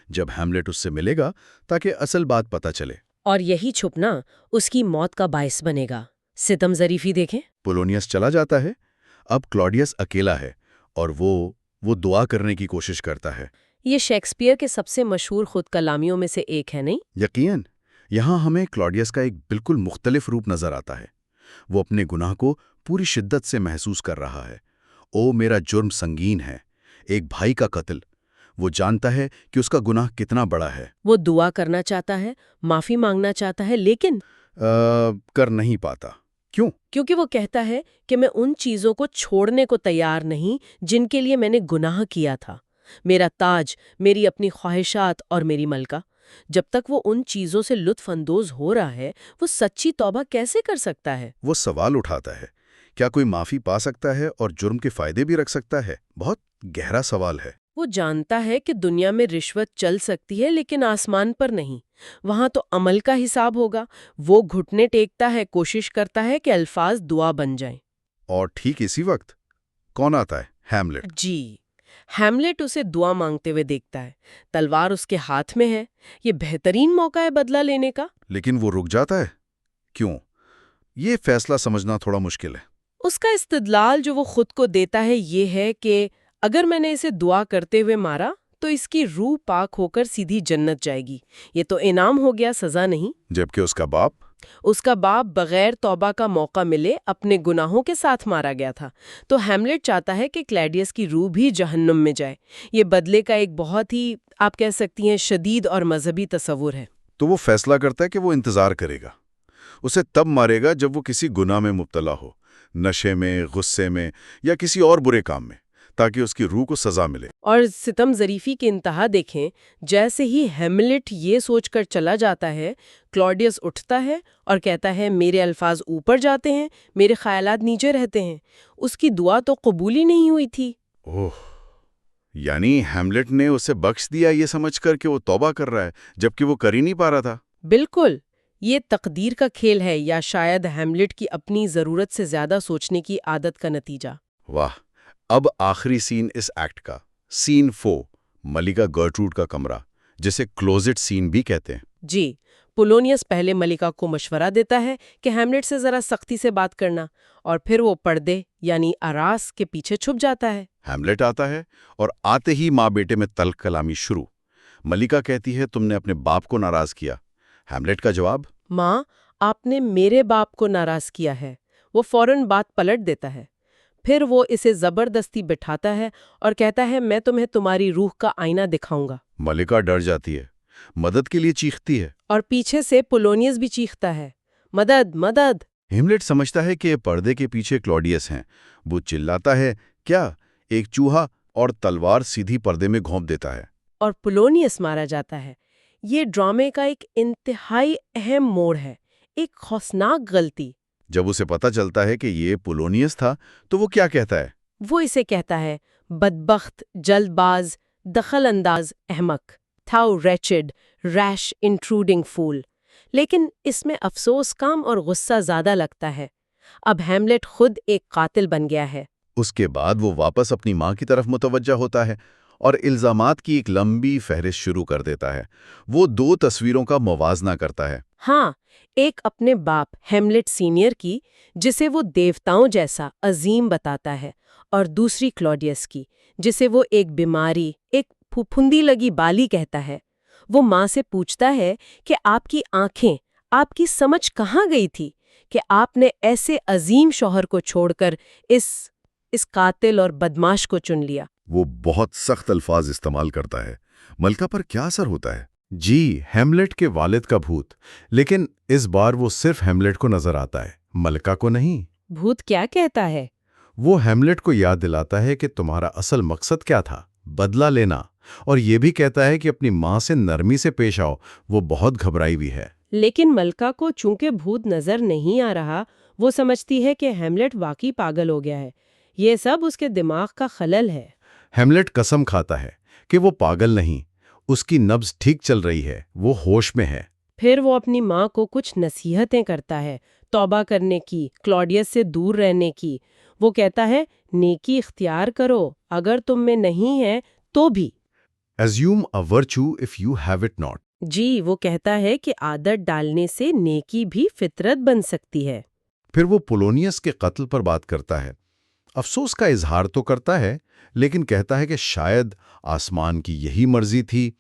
جب ہیملٹ اس سے ملے گا تاکہ اصل بات پتہ چلے۔ اور یہی چھپنا اس کی موت کا باعث بنے گا۔ ستم ظریفی دیکھیں۔ پولونیس چلا جاتا ہے۔ اب کلاڈیس اکیلا ہے اور وہ دعا کرنے کی کوشش کرتا ہے۔ یہ شیکسپیئر کے سب سے مشہور خود کلامیوں میں سے ایک ہے، نہیں؟ یقیناً، یہاں ہمیں کلاڈیس کا ایک بالکل مختلف روپ نظر آتا ہے۔ وہ اپنے گناہ کو پوری شدت سے محسوس کر رہا ہے۔ او میرا جرم سنگین ہے، ایک بھائی کا قتل۔ وہ جانتا ہے کہ اس کا گناہ کتنا بڑا ہے۔ وہ دعا کرنا چاہتا ہے، معافی مانگنا چاہتا ہے، لیکن کر نہیں پاتا۔ کیوں؟ کیونکہ وہ کہتا ہے کہ میں ان چیزوں کو چھوڑنے کو تیار نہیں جن کے لیے میں نے گناہ کیا تھا، میرا تاج، میری اپنی خواہشات اور میری ملکہ۔ جب تک وہ ان چیزوں سے لطف اندوز ہو رہا ہے وہ سچی توبہ کیسے کر سکتا ہے؟ وہ سوال اٹھاتا ہے، کیا کوئی معافی پا سکتا ہے اور جرم کے فائدے بھی رکھ سکتا ہے؟ بہت گہرا سوال ہے۔ وہ جانتا ہے کہ دنیا میں رشوت چل سکتی ہے لیکن آسمان پر نہیں، وہاں تو عمل کا حساب ہوگا۔ وہ گھٹنے ٹیکتا ہے، کوشش کرتا ہے کہ الفاظ دعا بن جائیں۔ اور ٹھیک اسی وقت کون آتا ہے؟ ہیملٹ۔ جی، ہیملٹ اسے دعا مانگتے ہوئے دیکھتا ہے، تلوار اس کے ہاتھ میں ہے۔ یہ بہترین موقع ہے بدلہ لینے کا۔ لیکن وہ رک جاتا ہے۔ کیوں؟ یہ فیصلہ سمجھنا تھوڑا مشکل ہے۔ اس کا استدلال جو وہ خود کو دیتا ہے یہ ہے کہ اگر میں نے اسے دعا کرتے ہوئے مارا تو اس کی روح پاک ہو کر سیدھی جنت جائے گی، یہ تو انعام ہو گیا، سزا نہیں۔ جبکہ اس کا باپ بغیر توبہ کا موقع ملے اپنے گناہوں کے ساتھ مارا گیا تھا۔ تو ہیملٹ چاہتا ہے کہ کلیڈیس کی روح بھی جہنم میں جائے۔ یہ بدلے کا ایک بہت ہی، آپ کہہ سکتی ہیں، شدید اور مذہبی تصور ہے۔ تو وہ فیصلہ کرتا ہے کہ وہ انتظار کرے گا، اسے تب مارے گا جب وہ کسی گناہ میں مبتلا ہو، نشے میں، غصے میں یا کسی اور برے کام میں، تاکہ اس کی روح کو سزا ملے۔ اور ستم ظریفی کی انتہا دیکھیں، جیسے ہی ہیملٹ یہ سوچ کر چلا جاتا ہے، کلاڈیس اٹھتا ہے اور کہتا ہے میرے الفاظ اوپر جاتے ہیں، میرے خیالات نیچے رہتے ہیں۔ اس کی دعا تو قبول ہی نہیں ہوئی تھی۔ اوہ، یعنی ہیملٹ نے اسے بخش دیا یہ سمجھ کر کہ وہ توبہ کر رہا ہے، جبکہ وہ کر ہی نہیں پا رہا تھا۔ بالکل، یہ تقدیر کا کھیل ہے یا شاید ہیملٹ کی اپنی ضرورت سے زیادہ سوچنے کی عادت کا نتیجہ۔ واہ، اب آخری سین اس ایکٹ کا، سین 4، ملکہ گرٹروڈ کا کمرہ، جسے کلوزٹ سین بھی کہتے ہیں۔ جی، پولونیس پہلے ملکہ کو مشورہ دیتا ہے کہ ہیملٹ سے ذرا سختی سے بات کرنا، اور پھر وہ پردے یعنی اراس کے پیچھے چھپ جاتا ہے۔ ہیملٹ آتا ہے اور آتے ہی ماں بیٹے میں تلخ کلامی شروع۔ ملکہ کہتی ہے تم نے اپنے باپ کو ناراض کیا۔ ہیملٹ کا جواب، ماں، آپ نے میرے باپ کو ناراض کیا ہے۔ وہ فوراً بات پلٹ دیتا ہے۔ پھر وہ اسے زبردستی بٹھاتا ہے اور کہتا ہے میں تمہیں تمہاری روح کا آئینہ دکھاؤں گا، ملکہ ڈر جاتی ہے، مدد کے لیے چیختی ہے۔ اور پیچھے سے پولونیس بھی چیختا ہے، مدد مدد! ہیملیٹ سمجھتا ہے کہ پردے کے پیچھے کلوڈیس ہیں۔ وہ چلاتا ہے، کیا؟ ایک چوہا، اور تلوار سیدھی پردے میں گھونپ دیتا ہے۔ اور پولونیس مارا جاتا ہے۔ یہ ڈرامے کا ایک انتہائی اہم موڑ ہے، ایک خوفناک غلطی۔ جب اسے پتا چلتا ہے کہ یہ پولونیس تھا تو وہ کیا کہتا ہے؟ وہ اسے کہتا ہے بدبخت، جلد باز، دخل انداز احمق، تھاؤ ریچڈ، ریش انٹروڈنگ فول۔ لیکن اس میں افسوس کم اور غصہ زیادہ لگتا ہے۔ اب ہیملیٹ خود ایک قاتل بن گیا ہے۔ اس کے بعد وہ واپس اپنی ماں کی طرف متوجہ ہوتا ہے اور الزامات کی ایک لمبی فہرست شروع کر دیتا ہے۔ وہ 2 تصویروں کا موازنہ کرتا ہے۔ ہاں، ایک اپنے باپ ہیملیٹ سینئر کی، جسے وہ دیوتاؤں جیسا عظیم بتاتا ہے، اور دوسری کلوڈیس کی، جسے وہ ایک بیماری، ایک پھپھندی لگی بالی کہتا ہے۔ وہ ماں سے پوچھتا ہے کہ آپ کی آنکھیں، آپ کی سمجھ کہاں گئی تھی کہ آپ نے ایسے عظیم شوہر کو چھوڑ کر اس قاتل اور بدماش کو چن لیا۔ وہ بہت سخت الفاظ استعمال کرتا ہے۔ ملکہ پر کیا اثر ہوتا ہے؟ جی، ہیملیٹ کے والد کا بھوت، لیکن اس بار وہ صرف ہیملیٹ کو نظر آتا ہے، ملکہ کو نہیں۔ بھوت کیا کہتا ہے؟ وہ ہیملیٹ کو یاد دلاتا ہے کہ تمہارا اصل مقصد کیا تھا، بدلہ لینا، اور یہ بھی کہتا ہے کہ اپنی ماں سے نرمی سے پیش آؤ، وہ بہت گھبرائی ہوئی ہے۔ لیکن ملکہ کو چونکہ بھوت نظر نہیں آ رہا، وہ سمجھتی ہے کہ ہیملیٹ واقعی پاگل ہو گیا ہے۔ یہ سب اس کے دماغ کا خلل ہے۔ ہیملیٹ قسم کھاتا ہے کہ وہ پاگل نہیں، اس کی نبض ٹھیک چل رہی ہے، وہ ہوش میں ہے۔ پھر وہ اپنی ماں کو کچھ نصیحتیں کرتا ہے، توبہ کرنے کی، کلوڈیس سے دور رہنے کی۔ وہ کہتا ہے نیکی اختیار کرو، اگر تم میں نہیں ہے تو بھی۔ Assume a virtue if you have it not۔ جی، وہ کہتا ہے کہ عادت ڈالنے سے نیکی بھی فطرت بن سکتی ہے۔ پھر وہ پولونیس کے قتل پر بات کرتا ہے، افسوس کا اظہار تو کرتا ہے، لیکن کہتا ہے کہ شاید آسمان کی یہی مرضی تھی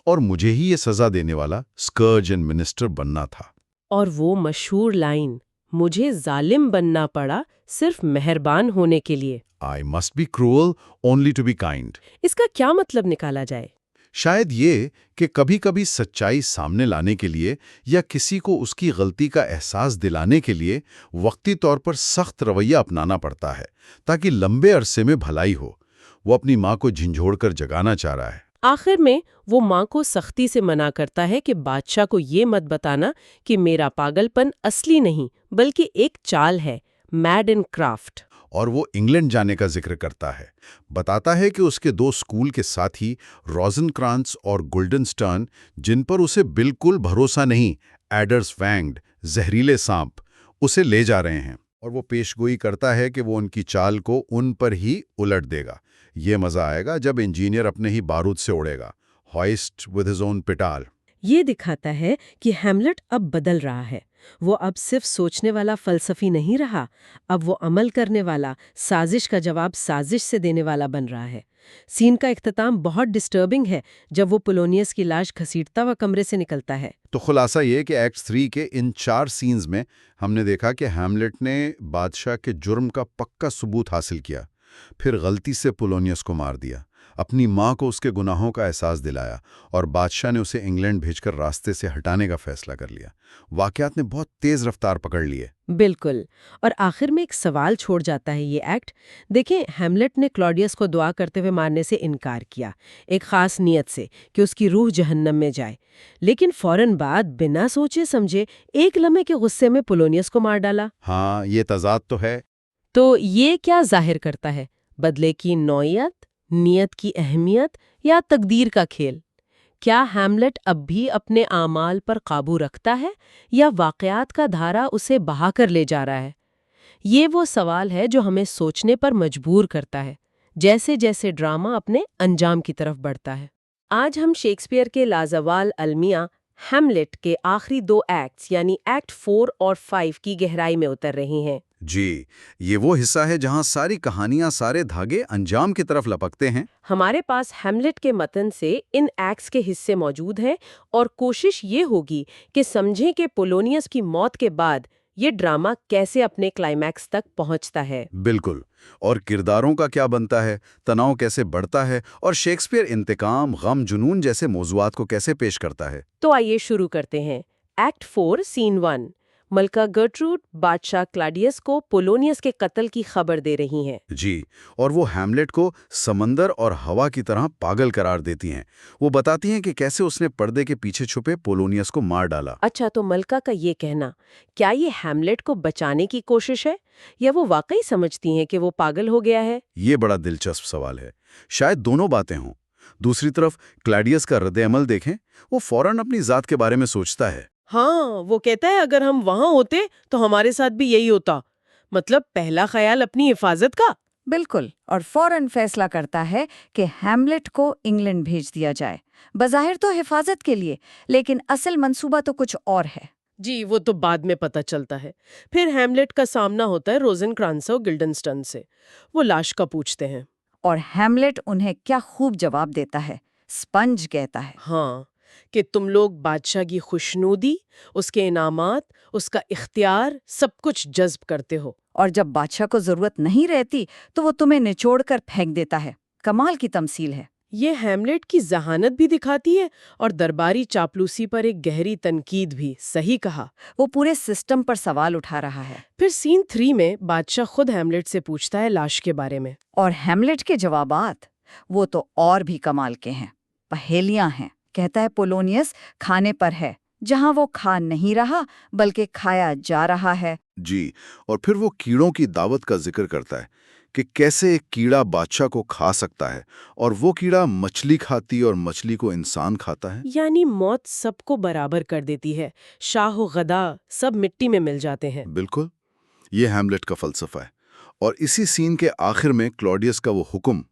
اور مجھے ہی یہ سزا دینے والا سکرج اینڈ منسٹر بننا تھا۔ اور وہ مشہور لائن، مجھے ظالم بننا پڑا صرف مہربان ہونے کے لیے۔ I must be cruel only to be kind۔ اس کا کیا مطلب نکالا جائے؟ شاید یہ کہ کبھی کبھی سچائی سامنے لانے کے لیے یا کسی کو اس کی غلطی کا احساس دلانے کے لیے وقتی طور پر سخت رویہ اپنانا پڑتا ہے تاکہ لمبے عرصے میں بھلائی ہو۔ وہ اپنی ماں کو جھنجھوڑ کر جگانا چاہ رہا ہے۔ آخر میں وہ ماں کو سختی سے منع کرتا ہے کہ بادشاہ کو یہ مت بتانا کہ میرا پاگل پن اصلی نہیں بلکہ ایک چال ہے، میڈ ان کرافٹ۔ اور وہ انگلینڈ جانے کا ذکر کرتا ہے، بتاتا ہے کہ اس کے 2 اسکول کے ساتھی روزن کرانس اور گلڈن سٹرن، جن پر اسے بالکل بھروسہ نہیں، ایڈرز وینگڈ زہریلے سانپ، اسے لے جا رہے ہیں، اور وہ پیشگوئی کرتا ہے کہ وہ ان کی چال کو ان پر ہی الٹ دے گا۔ یہ مزہ آئے گا جب انجینئر اپنے ہی بارود سے اڑے گا، ہوئسٹ ود ہز اون پٹال۔ یہ دکھاتا ہے کہ ہیملیٹ اب بدل رہا ہے۔ وہ اب صرف سوچنے والا فلسفی نہیں رہا، اب وہ عمل کرنے والا، سازش کا جواب سازش سے دینے والا بن رہا ہے۔ سین کا اختتام بہت ڈسٹربنگ ہے جب وہ پولونیس کی لاش گھسیٹتا ہوا کمرے سے نکلتا ہے۔ تو خلاصہ یہ کہ ایکٹ 3 کے ان 4 سینز میں ہم نے دیکھا کہ ہیملیٹ نے بادشاہ کے جرم کا پکا ثبوت حاصل کیا، پھر غلطی سے پولونیس کو مار دیا، اپنی ماں کو اس کے گناہوں کا احساس دلایا، اور بادشاہ نے اسے انگلینڈ بھیج کر راستے سے ہٹانے کا فیصلہ کر لیا۔ واقعات نے بہت تیز رفتار پکڑ لیے۔ بالکل، اور آخر میں ایک سوال چھوڑ جاتا ہے یہ ایکٹ۔ دیکھیں، ہیملیٹ نے کلوڈیس کو دعا کرتے ہوئے مارنے سے انکار کیا، ایک خاص نیت سے کہ اس کی روح جہنم میں جائے، لیکن فوراً بعد بنا سوچے سمجھے ایک لمحے کے غصے میں پولونیس کو مار ڈالا۔ ہاں، یہ تضاد تو ہے۔ تو یہ کیا ظاہر کرتا ہے؟ بدلے کی نوعیت، نیت کی اہمیت، یا تقدیر کا کھیل؟ کیا ہیملیٹ اب بھی اپنے اعمال پر قابو رکھتا ہے یا واقعات کا دھارا اسے بہا کر لے جا رہا ہے؟ یہ وہ سوال ہے جو ہمیں سوچنے پر مجبور کرتا ہے، جیسے جیسے ڈرامہ اپنے انجام کی طرف بڑھتا ہے۔ آج ہم شیکسپیئر کے لازوال المیہ ہیملیٹ کے آخری 2 ایکٹس یعنی ایکٹ 4 اور 5 کی گہرائی میں اتر رہے ہیں۔ جی، یہ وہ حصہ ہے جہاں ساری کہانیاں، سارے دھاگے انجام کی طرف لپکتے ہیں۔ ہمارے پاس ہیملیٹ کے متن سے ان ایکٹس کے حصے موجود ہیں، اور کوشش یہ ہوگی کہ سمجھیں کہ پولونیس کی موت کے بعد یہ ڈرامہ کیسے اپنے کلائمیکس تک پہنچتا ہے۔ بالکل، اور کرداروں کا کیا بنتا ہے، تناؤ کیسے بڑھتا ہے، اور شیکسپیئر انتقام، غم، جنون جیسے موضوعات کو کیسے پیش کرتا ہے۔ تو آئیے شروع کرتے ہیں۔ ایکٹ 4 سین 1، ملکہ گرٹروڈ بادشاہ کلاڈیس کو پولونیس کے قتل کی خبر دے رہی ہیں۔ جی، اور وہ ہیملیٹ کو سمندر اور ہوا کی طرح پاگل قرار دیتی ہیں۔ وہ بتاتی ہیں کہ کیسے اس نے پردے کے پیچھے چھپے پولونیس کو مار ڈالا۔ اچھا، تو ملکہ کا یہ کہنا، کیا یہ ہیملیٹ کو بچانے کی کوشش ہے یا وہ واقعی سمجھتی ہیں کہ وہ پاگل ہو گیا ہے؟ یہ بڑا دلچسپ سوال ہے، شاید دونوں باتیں ہوں۔ دوسری طرف کلاڈیس کا رد عمل دیکھیں، وہ فوراً اپنی ذات کے بارے میں سوچتا ہے۔ ہاں، وہ کہتا ہے اگر ہم وہاں ہوتے تو ہمارے ساتھ بھی یہی ہوتا۔ مطلب پہلا خیال اپنی حفاظت کا۔ بالکل، اور فوراً فیصلہ کرتا ہے کہ ہیملیٹ کو انگلینڈ بھیج دیا جائے، بظاہر تو حفاظت کے لیے، لیکن اصل منصوبہ تو کچھ اور ہے۔ جی، وہ تو بعد میں پتہ چلتا ہے۔ پھر ہیملیٹ کا سامنا ہوتا ہے روزن کرانس اور گلڈنسٹن سے۔ وہ لاش کا پوچھتے ہیں۔ اور ہیملیٹ انہیں کیا خوب جواب دیتا ہے، سپنج کہتا ہے۔ ہاں، کہ تم لوگ بادشاہ کی خوشنودی، اس کے انعامات، اس کا اختیار، سب کچھ جذب کرتے ہو۔ اور جب بادشاہ کو ضرورت نہیں رہتی تو وہ تمہیں نچوڑ کر پھینک دیتا ہے۔ کمال کی تمثیل ہے۔ یہ ہیملیٹ کی ذہانت بھی دکھاتی ہے اور درباری چاپلوسی پر ایک گہری تنقید بھی۔ صحیح کہا۔ وہ پورے سسٹم پر سوال اٹھا رہا ہے۔ پھر سین 3 میں بادشاہ خود ہیملیٹ سے پوچھتا ہے لاش کے بارے میں۔ اور ہیملیٹ کے جوابات، وہ تو اور بھی کمال کے ہیں، پہیلیاں ہیں۔ کہتا ہے پولونیس کھانے پر ہے، جہاں وہ کھا نہیں رہا بلکہ کھایا جا رہا ہے۔ جی، اور پھر وہ کیڑوں کی دعوت کا ذکر کرتا ہے کہ کیسے ایک کیڑا بادشاہ کو کھا سکتا ہے، اور وہ کیڑا مچھلی کھاتی اور مچھلی کو انسان کھاتا ہے۔ یعنی موت سب کو برابر کر دیتی ہے، شاہ و غدا سب مٹی میں مل جاتے ہیں۔ بالکل، یہ ہیملیٹ کا فلسفہ ہے۔ اور اسی سین کے آخر میں کلاڈیس کا وہ حکم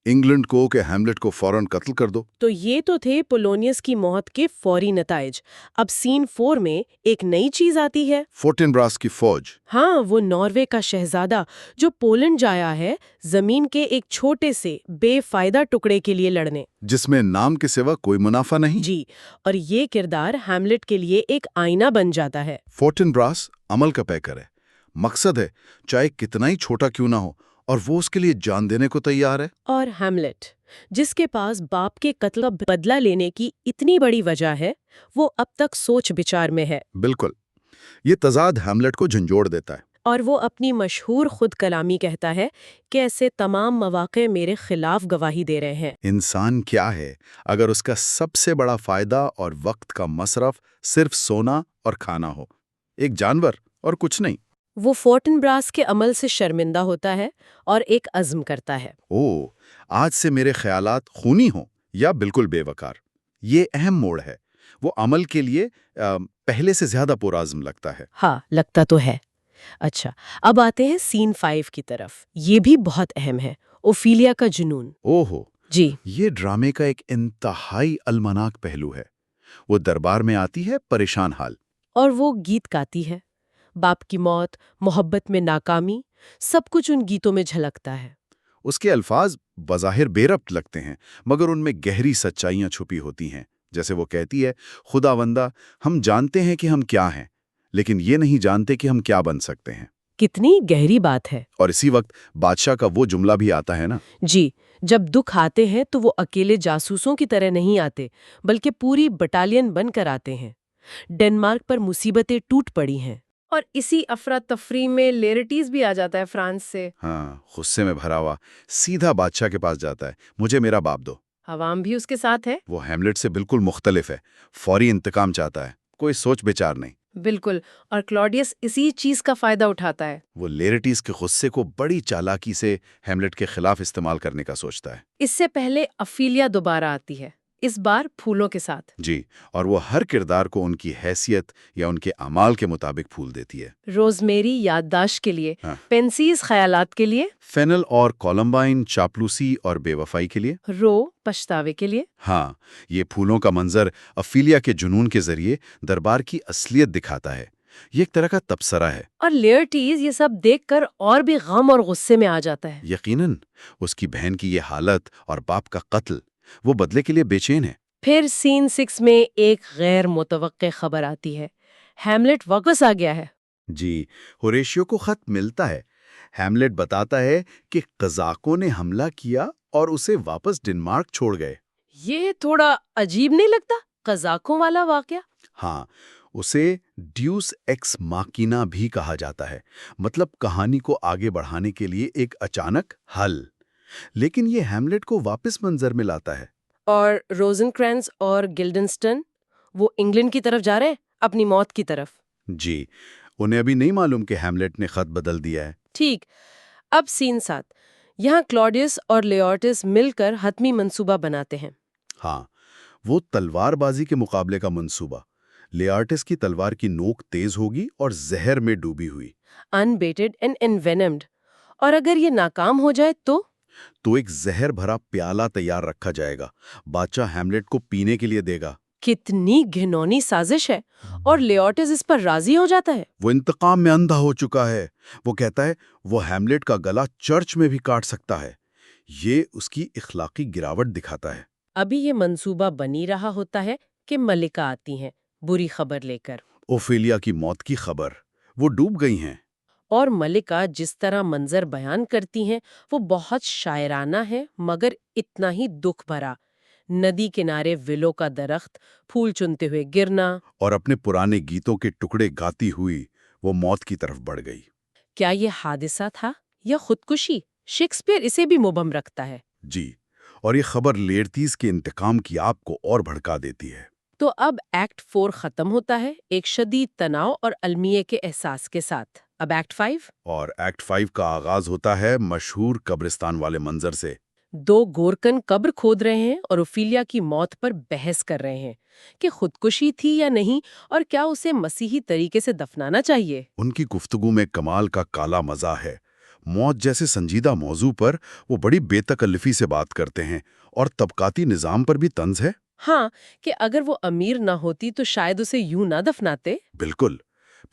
انگلینڈ کو کہ ہیملیٹ کو فوراً قتل کر دو۔ تو یہ تو تھے پولونیس کی موت کے فوری نتائج۔ اب سین 4 میں ایک نئی چیز آتی ہے۔ فورٹنبراس کی فوج۔ ہاں، وہ ناروے کا شہزادہ جو پولینڈ جایا ہے زمین کے ایک چھوٹے سے بے فائدہ ٹکڑے کے لیے لڑنے۔ جس میں نام کے سوا کوئی منافع نہیں۔ جی، اور یہ کردار ہیملیٹ کے لیے ایک آئینہ بن جاتا ہے۔ فورٹنبراس عمل کا پیکر ہے، مقصد ہے چاہے کتنا ہی چھوٹا کیوں نہ ہو، اور وہ اس کے لیے جان دینے کو تیار ہے۔ اور ہیملیٹ، جس کے پاس باپ کے قتل کا بدلہ لینے کی اتنی بڑی وجہ ہے، وہ اب تک سوچ بچار میں ہے۔ بالکل، یہ تضاد ہیملیٹ کو جھنجھوڑ دیتا ہے۔ اور وہ اپنی مشہور خود کلامی کہتا ہے کہ ایسے تمام مواقع میرے خلاف گواہی دے رہے ہیں۔ انسان کیا ہے اگر اس کا سب سے بڑا فائدہ اور وقت کا مصرف صرف سونا اور کھانا ہو؟ ایک جانور اور کچھ نہیں۔ وہ فورٹنبراس کے عمل سے شرمندہ ہوتا ہے اور ایک عزم کرتا ہے۔ آج سے میرے خیالات خونی ہوں یا بالکل بے وقار۔ یہ اہم موڑ ہے۔ وہ عمل کے لیے پہلے سے زیادہ پرعزم لگتا ہے۔ ہاں، لگتا تو ہے۔ اچھا، اب آتے ہیں سین 5 کی طرف۔ یہ بھی بہت اہم ہے، اوفیلیا کا جنون۔ اوہو، جی، یہ ڈرامے کا ایک انتہائی المناک پہلو ہے۔ وہ دربار میں آتی ہے پریشان حال، اور وہ گیت گاتی ہے۔ باپ کی موت، محبت میں ناکامی، سب کچھ ان گیتوں میں جھلکتا ہے۔ اس کے الفاظ بظاہر بے ربط لگتے ہیں، مگر ان میں گہری سچائیاں چھپی ہوتی ہیں۔ جیسے وہ کہتی ہے، خداوندہ، ہم جانتے ہیں کہ ہم کیا ہیں، لیکن یہ نہیں جانتے کہ ہم کیا بن سکتے ہیں۔ کتنی گہری بات ہے۔ اور اسی وقت بادشاہ کا وہ جملہ بھی آتا ہے نا، جی، جب دکھ آتے ہیں تو وہ اکیلے جاسوسوں کی طرح نہیں آتے، بلکہ پوری بٹالین بن کر آتے ہیں۔ ڈنمارک پر مصیبتیں ٹوٹ پڑی ہیں۔ اور اسی افراتفری میں لیرٹیز بھی آ جاتا ہے فرانس سے۔ ہاں، غصے میں بھرا ہوا سیدھا بادشاہ کے پاس جاتا ہے، مجھے میرا باپ دو۔ عوام بھی اس کے ساتھ ہے۔ وہ ہیملیٹ سے بالکل مختلف ہے، فوری انتقام چاہتا ہے، کوئی سوچ بچار نہیں۔ بالکل، اور کلاڈیس اسی چیز کا فائدہ اٹھاتا ہے۔ وہ لیرٹیز کے غصے کو بڑی چالاکی سے ہیملیٹ کے خلاف استعمال کرنے کا سوچتا ہے۔ اس سے پہلے افیلیا دوبارہ آتی ہے، اس بار پھولوں کے ساتھ۔ جی، اور وہ ہر کردار کو ان کی حیثیت یا ان کے اعمال کے مطابق پھول دیتی ہے۔ روزمیری یادداشت کے لیے، ہاں۔ پینسیز خیالات کے لیے، فینل اور کولمبائن چاپلوسی اور بے وفائی کے لیے۔ رو پچھتاوے کے لیے۔ ہاں، یہ پھولوں کا منظر افیلیا کے جنون کے ذریعے دربار کی اصلیت دکھاتا ہے۔ یہ ایک طرح کا تبصرہ ہے۔ اور لیرٹیز یہ سب دیکھ کر اور بھی غم اور غصے میں آ جاتا ہے۔ یقیناً، اس کی بہن کی یہ حالت اور باپ کا قتل، وہ بدلے کے لیے بے چین ہے۔ پھر سین 6 میں ایک غیر متوقع خبر آتی ہے، ہیملیٹ واپس آ گیا ہے۔ جی، ہوریشیو کو خط ملتا ہے۔ ہیملیٹ بتاتا ہے کہ قزاقوں نے حملہ کیا اور اسے واپس ڈنمارک چھوڑ گئے۔ یہ تھوڑا عجیب نہیں لگتا؟ قزاقوں والا واقعہ؟ ہاں، اسے ڈیوس ایکس ماکینا بھی کہا جاتا ہے، مطلب کہانی کو آگے بڑھانے کے لیے ایک اچانک حل۔ لیکن یہ ہیملیٹ کو واپس منظر میں لاتا ہے۔ اور روزن کرینز اور گلڈنسٹن وہ انگلینڈ کی طرف جا رہے ہیں، اپنی موت کی طرف؟ جی، انہیں ابھی نہیں معلوم کہ ہیملیٹ نے خط بدل دیا ہے۔ ٹھیک، اب سین 7 یہاں کلاڈیس اور لیورٹس مل کر حتمی منصوبہ بناتے ہیں۔ ہاں، وہ تلوار بازی کے مقابلے کا منصوبہ۔ لیارٹس کی تلوار کی نوک تیز ہوگی اور زہر میں ڈوبی ہوئی۔ انبیٹڈ اینڈ انوینمڈ، اور اگر یہ ناکام ہو جائے تو ایک زہر بھرا پیالہ تیار رکھا جائے گا، بادشاہ ہیملیٹ کو پینے کے لیے دے گا۔ کتنی گھنونی سازش ہے، اور لیورٹس اس پر راضی ہو جاتا ہے۔ وہ انتقام میں اندھا ہو چکا ہے۔ وہ کہتا ہے وہ ہیملیٹ کا گلا چرچ میں بھی کاٹ سکتا ہے۔ یہ اس کی اخلاقی گراوٹ دکھاتا ہے۔ ابھی یہ منصوبہ بنی رہا ہوتا ہے کہ ملکہ آتی ہیں بری خبر لے کر۔ اوفیلیا کی موت کی خبر، وہ ڈوب گئی ہیں۔ اور ملکہ جس طرح منظر بیان کرتی ہیں وہ بہت شاعرانہ ہے، مگر اتنا ہی دکھ بھرا۔ ندی کنارے ولو کا درخت پھول چنتے ہوئے گرنا۔ اور اپنے پرانے گیتوں کے ٹکڑے گاتی ہوئی وہ موت کی طرف بڑھ گئی۔ کیا یہ حادثہ تھا یا خودکشی؟ شیکسپیئر اسے بھی مبہم رکھتا ہے۔ جی، اور یہ خبر لیرتیز کے انتقام کی آگ کو اور بھڑکا دیتی ہے۔ تو اب ایکٹ 4 ختم ہوتا ہے ایک شدید تناؤ اور المیے کے احساس کے ساتھ۔ اب ایکٹ 5 اور ایکٹ 5 کا آغاز ہوتا ہے مشہور قبرستان والے منظر سے۔ 2 گورکن قبر کھود رہے ہیں اور اوفیلیا کی موت پر بحث کر رہے ہیں کہ خودکشی تھی یا نہیں، اور کیا اسے مسیحی طریقے سے دفنانا چاہیے۔ ان کی گفتگو میں کمال کا کالا مزہ ہے۔ موت جیسے سنجیدہ موضوع پر وہ بڑی بے تکلفی سے بات کرتے ہیں، اور طبقاتی نظام پر بھی طنز ہے۔ ہاں، کہ اگر وہ امیر نہ ہوتی تو شاید اسے یوں نہ دفناتے۔ بالکل۔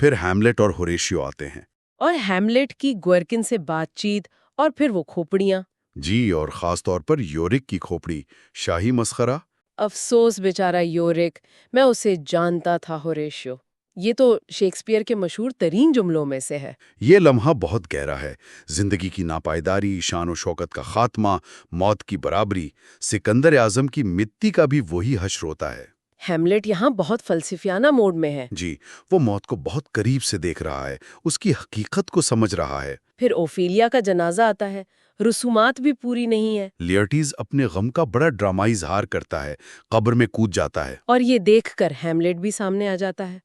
پھر ہیملیٹ اور ہوریشیو آتے ہیں۔ اور ہیملیٹ کی گورکن سے بات چیت، اور پھر وہ کھوپڑیاں۔ جی، اور خاص طور پر یورک کی کھوپڑی، شاہی مسخرہ۔ افسوس بیچارہ یورک، میں اسے جانتا تھا ہوریشیو۔ یہ تو شیکسپیئر کے مشہور ترین جملوں میں سے ہے۔ یہ لمحہ بہت گہرا ہے۔ زندگی کی ناپائیداری، شان و شوکت کا خاتمہ، موت کی برابری۔ سکندر اعظم کی مٹی کا بھی وہی حشر ہوتا ہے۔ ہیملیٹ یہاں بہت فلسفیانہ موڈ میں ہے۔ جی، وہ موت کو بہت قریب سے دیکھ رہا ہے، اس کی حقیقت کو سمجھ رہا ہے۔ پھر اوفیلیا کا جنازہ آتا ہے، رسومات بھی پوری نہیں ہے، لیرٹیز اپنے غم کا بڑا ڈرامائی اظہار کرتا ہے، قبر میں کود جاتا ہے۔ اور یہ دیکھ کر ہیملیٹ بھی سامنے آ جاتا ہے۔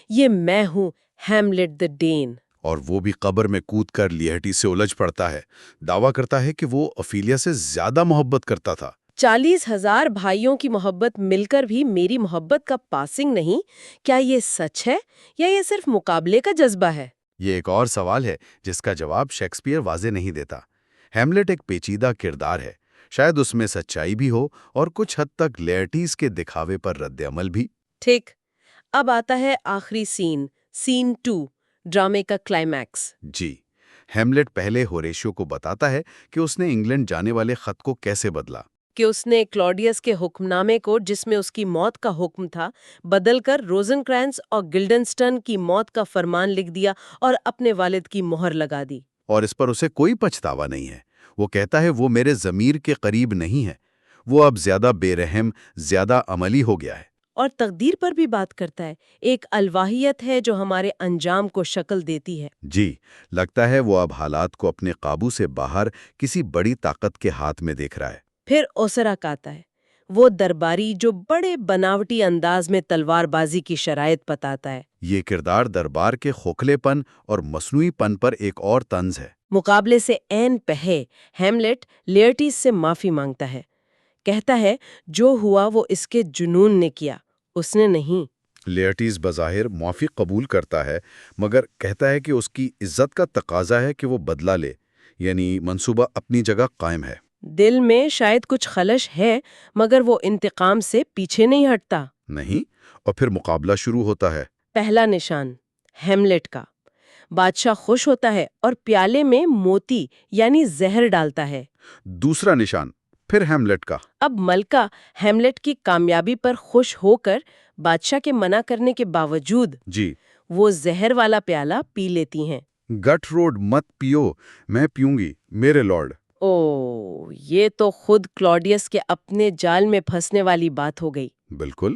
یہ میں ہوں، ہیملیٹ دی ڈین۔ اور وہ بھی قبر میں کود کر لیرٹی سے الجھ پڑتا ہے، دعویٰ کرتا ہے کہ وہ اوفیلیا سے زیادہ محبت کرتا تھا۔ 40,000 بھائیوں کی محبت مل کر بھی میری محبت کا پاسنگ نہیں۔ کیا یہ سچ ہے یا یہ صرف مقابلے کا جذبہ ہے؟ یہ ایک اور سوال ہے جس کا جواب شیکسپیئر واضح نہیں دیتا۔ ہیملیٹ ایک پیچیدہ کردار ہے، شاید اس میں سچائی بھی ہو اور کچھ حد تک لیرٹیز کے دکھاوے پر رد عمل بھی۔ ٹھیک، اب آتا ہے آخری سین 2، ڈرامے کا کلائمیکس۔ جی، ہیملیٹ پہلے ہوریشیو کو بتاتا ہے کہ اس نے انگلینڈ جانے والے خط کو کیسے بدلا۔ کہ اس نے کلاڈیس کے حکم نامے کو، جس میں اس کی موت کا حکم تھا، بدل کر روزن کرینز اور گلڈنسٹن کی موت کا فرمان لکھ دیا اور اپنے والد کی مہر لگا دی۔ اور اس پر اسے کوئی پچھتاوا نہیں ہے۔ وہ کہتا ہے وہ میرے ضمیر کے قریب نہیں ہے، وہ اب زیادہ بے رحم، زیادہ عملی ہو گیا ہے۔ اور تقدیر پر بھی بات کرتا ہے، ایک الواحیت ہے جو ہمارے انجام کو شکل دیتی ہے۔ جی، لگتا ہے وہ اب حالات کو اپنے قابو سے باہر کسی بڑی طاقت کے ہاتھ میں دیکھ رہا ہے۔ پھر اوسراک آتا ہے، وہ درباری جو بڑے بناوٹی انداز میں تلوار بازی کی شرائط بتاتا ہے۔ یہ کردار دربار کے کھوکھلے پن اور مصنوعی پن پر ایک اور طنز ہے۔ مقابلے سے عین پہے ہیملیٹ لیرٹیز سے معافی مانگتا ہے، کہتا ہے جو ہوا وہ اس کے جنون نے کیا، اس نے نہیں۔ لیرٹیز بظاہر معافی قبول کرتا ہے، مگر کہتا ہے کہ اس کی عزت کا تقاضا ہے کہ وہ بدلہ لے، یعنی منصوبہ اپنی جگہ قائم ہے۔ دل میں شاید کچھ خلش ہے، مگر وہ انتقام سے پیچھے نہیں ہٹتا۔ نہیں، اور پھر مقابلہ شروع ہوتا ہے۔ پہلا نشان ہیملیٹ کا، بادشاہ خوش ہوتا ہے اور پیالے میں موتی یعنی زہر ڈالتا ہے۔ دوسرا نشان پھر ہیملیٹ کا۔ اب ملکہ ہیملیٹ کی کامیابی پر خوش ہو کر بادشاہ کے منع کرنے کے باوجود جی، وہ زہر والا پیالہ پی لیتی ہیں۔ گٹ روڈ مت پیو، میں پیوں گی میرے لارڈ۔ او، یہ تو خود کلاڈیس کے اپنے جال میں پھنسنے والی بات ہو گئی۔ بالکل،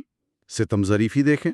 ستم ظریفی دیکھیں۔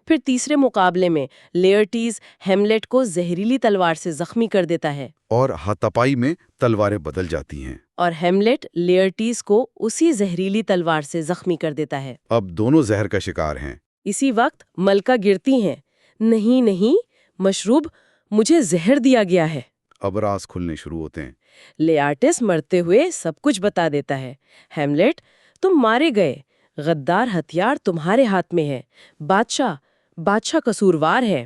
پھر تیسرے مقابلے میں لیئرٹیز ہیملیٹ کو زہریلی تلوار سے زخمی کر دیتا ہے، اور ہاتھاپائی میں تلواریں بدل جاتی ہیں۔ اور ہیملیٹ لیئرٹیز کو اسی زہریلی تلوار سے زخمی کر دیتا ہے۔ اب دونوں زہر کا شکار ہیں۔ اسی وقت ملکہ گرتی ہیں، نہیں نہیں مشروب، مجھے زہر دیا گیا ہے۔ اب راز کھلنے شروع ہوتے ہیں۔ لیارٹس مرتے ہوئے سب کچھ بتا دیتا ہے۔ ہیملیٹ، تم مارے گئے، غدار ہتھیار تمہارے ہاتھ میں ہے، بادشاہ قصوروار ہے۔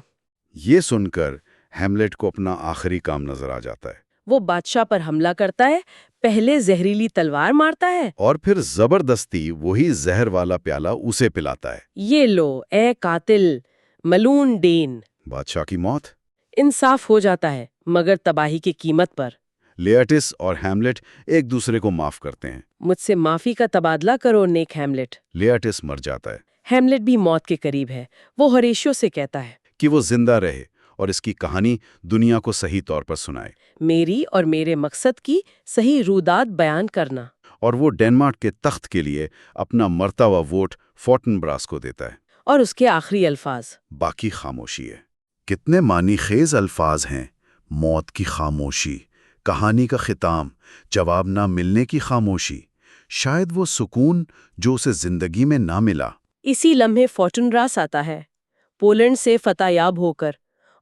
یہ سن کر ہیملیٹ کو اپنا آخری کام نظر آ جاتا ہے، وہ بادشاہ پر حملہ کرتا ہے، پہلے زہریلی تلوار مارتا ہے، اور پھر زبردستی وہی زہر والا پیالہ اسے پلاتا ہے۔ یہ لو اے قاتل ملون ڈین۔ بادشاہ کی موت۔ انصاف ہو جاتا ہے، مگر تباہی کی قیمت پر۔ لیئرٹس اور ہیملیٹ ایک دوسرے کو معاف کرتے ہیں۔ مجھ سے معافی کا تبادلہ کرو نیک ہیملیٹ۔ لیئرٹس مر جاتا ہے ہیملیٹ بھی موت کے قریب ہے، وہ ہوریشیو سے کہتا ہے، کہ وہ زندہ رہے اور اس کی کہانی دنیا کو صحیح طور پر سنائے۔ میری اور میرے مقصد کی صحیح رودات بیان کرنا۔ اور وہ ڈنمارک کے تخت کے لیے اپنا مرتا ہوا ووٹ فورٹنبراس کو دیتا ہے۔ اور اس کے آخری الفاظ، باقی خاموشی ہے۔ کتنے معنی خیز الفاظ ہیں۔ موت کی خاموشی، کہانی کا ختام، جواب نہ ملنے کی خاموشی، شاید وہ سکون جو اسے زندگی میں نہ ملا۔ اسی لمحے فورٹنبراس آتا ہے، پولینڈ سے فتح یاب ہو کر،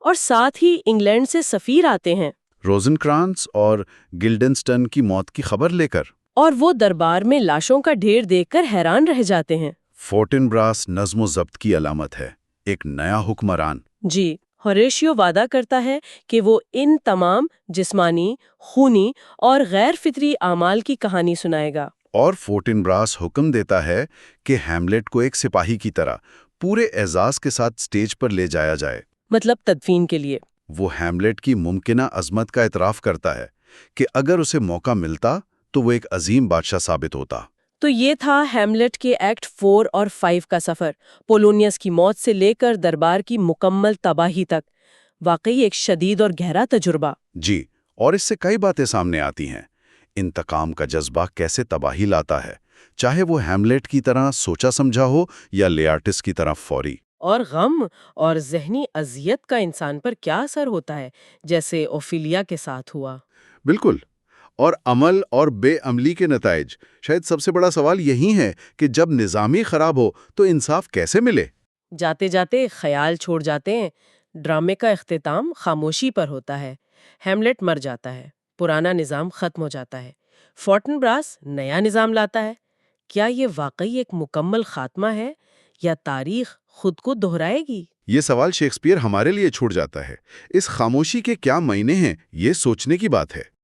اور ساتھ ہی انگلینڈ سے سفیر آتے ہیں، روزنکرانس اور گلڈنسٹن کی موت کی خبر لے کر۔ اور وہ دربار میں لاشوں کا ڈھیر دیکھ کر حیران رہ جاتے ہیں۔ فورٹنبراس نظم و ضبط کی علامت ہے، ایک نیا حکمران۔ جی، ہوریشیو وعدہ کرتا ہے کہ وہ ان تمام جسمانی، خونی اور غیر فطری اعمال کی کہانی سنائے گا۔ اور فورٹنبراس حکم دیتا ہے کہ ہیملیٹ کو ایک سپاہی کی طرح پورے اعزاز کے ساتھ سٹیج پر لے جایا جائے۔ مطلب تدفین کے لیے۔ وہ ہیملیٹ کی ممکنہ عظمت کا اعتراف کرتا ہے کہ اگر اسے موقع ملتا تو وہ ایک عظیم بادشاہ ثابت ہوتا۔ تو یہ تھا ہیملیٹ کے ایکٹ 4 اور 5 کا سفر، پولونیس کی موت سے لے کر دربار کی مکمل تباہی تک۔ واقعی ایک شدید اور گہرا تجربہ۔ جی، اور اس سے کئی باتیں سامنے آتی ہیں۔ انتقام کا جذبہ کیسے تباہی لاتا ہے، چاہے وہ ہیملیٹ کی طرح سوچا سمجھا ہو یا لیارٹس کی طرح فوری۔ اور غم اور ذہنی اذیت کا انسان پر کیا اثر ہوتا ہے، جیسے اوفیلیا کے ساتھ ہوا۔ بالکل، اور عمل اور بے عملی کے نتائج۔ شاید سب سے بڑا سوال یہی ہے کہ جب نظام ہی خراب ہو تو انصاف کیسے ملے؟ جاتے جاتے خیال چھوڑ جاتے ہیں۔ ڈرامے کا اختتام خاموشی پر ہوتا ہے۔ ہیملیٹ مر جاتا ہے، پرانا نظام ختم ہو جاتا ہے، فورٹنبراس نیا نظام لاتا ہے۔ کیا یہ واقعی ایک مکمل خاتمہ ہے یا تاریخ خود کو دہرائے گی؟ یہ سوال شیکسپیئر ہمارے لیے چھوڑ جاتا ہے۔ اس خاموشی کے کیا معنی ہیں، یہ سوچنے کی بات ہے۔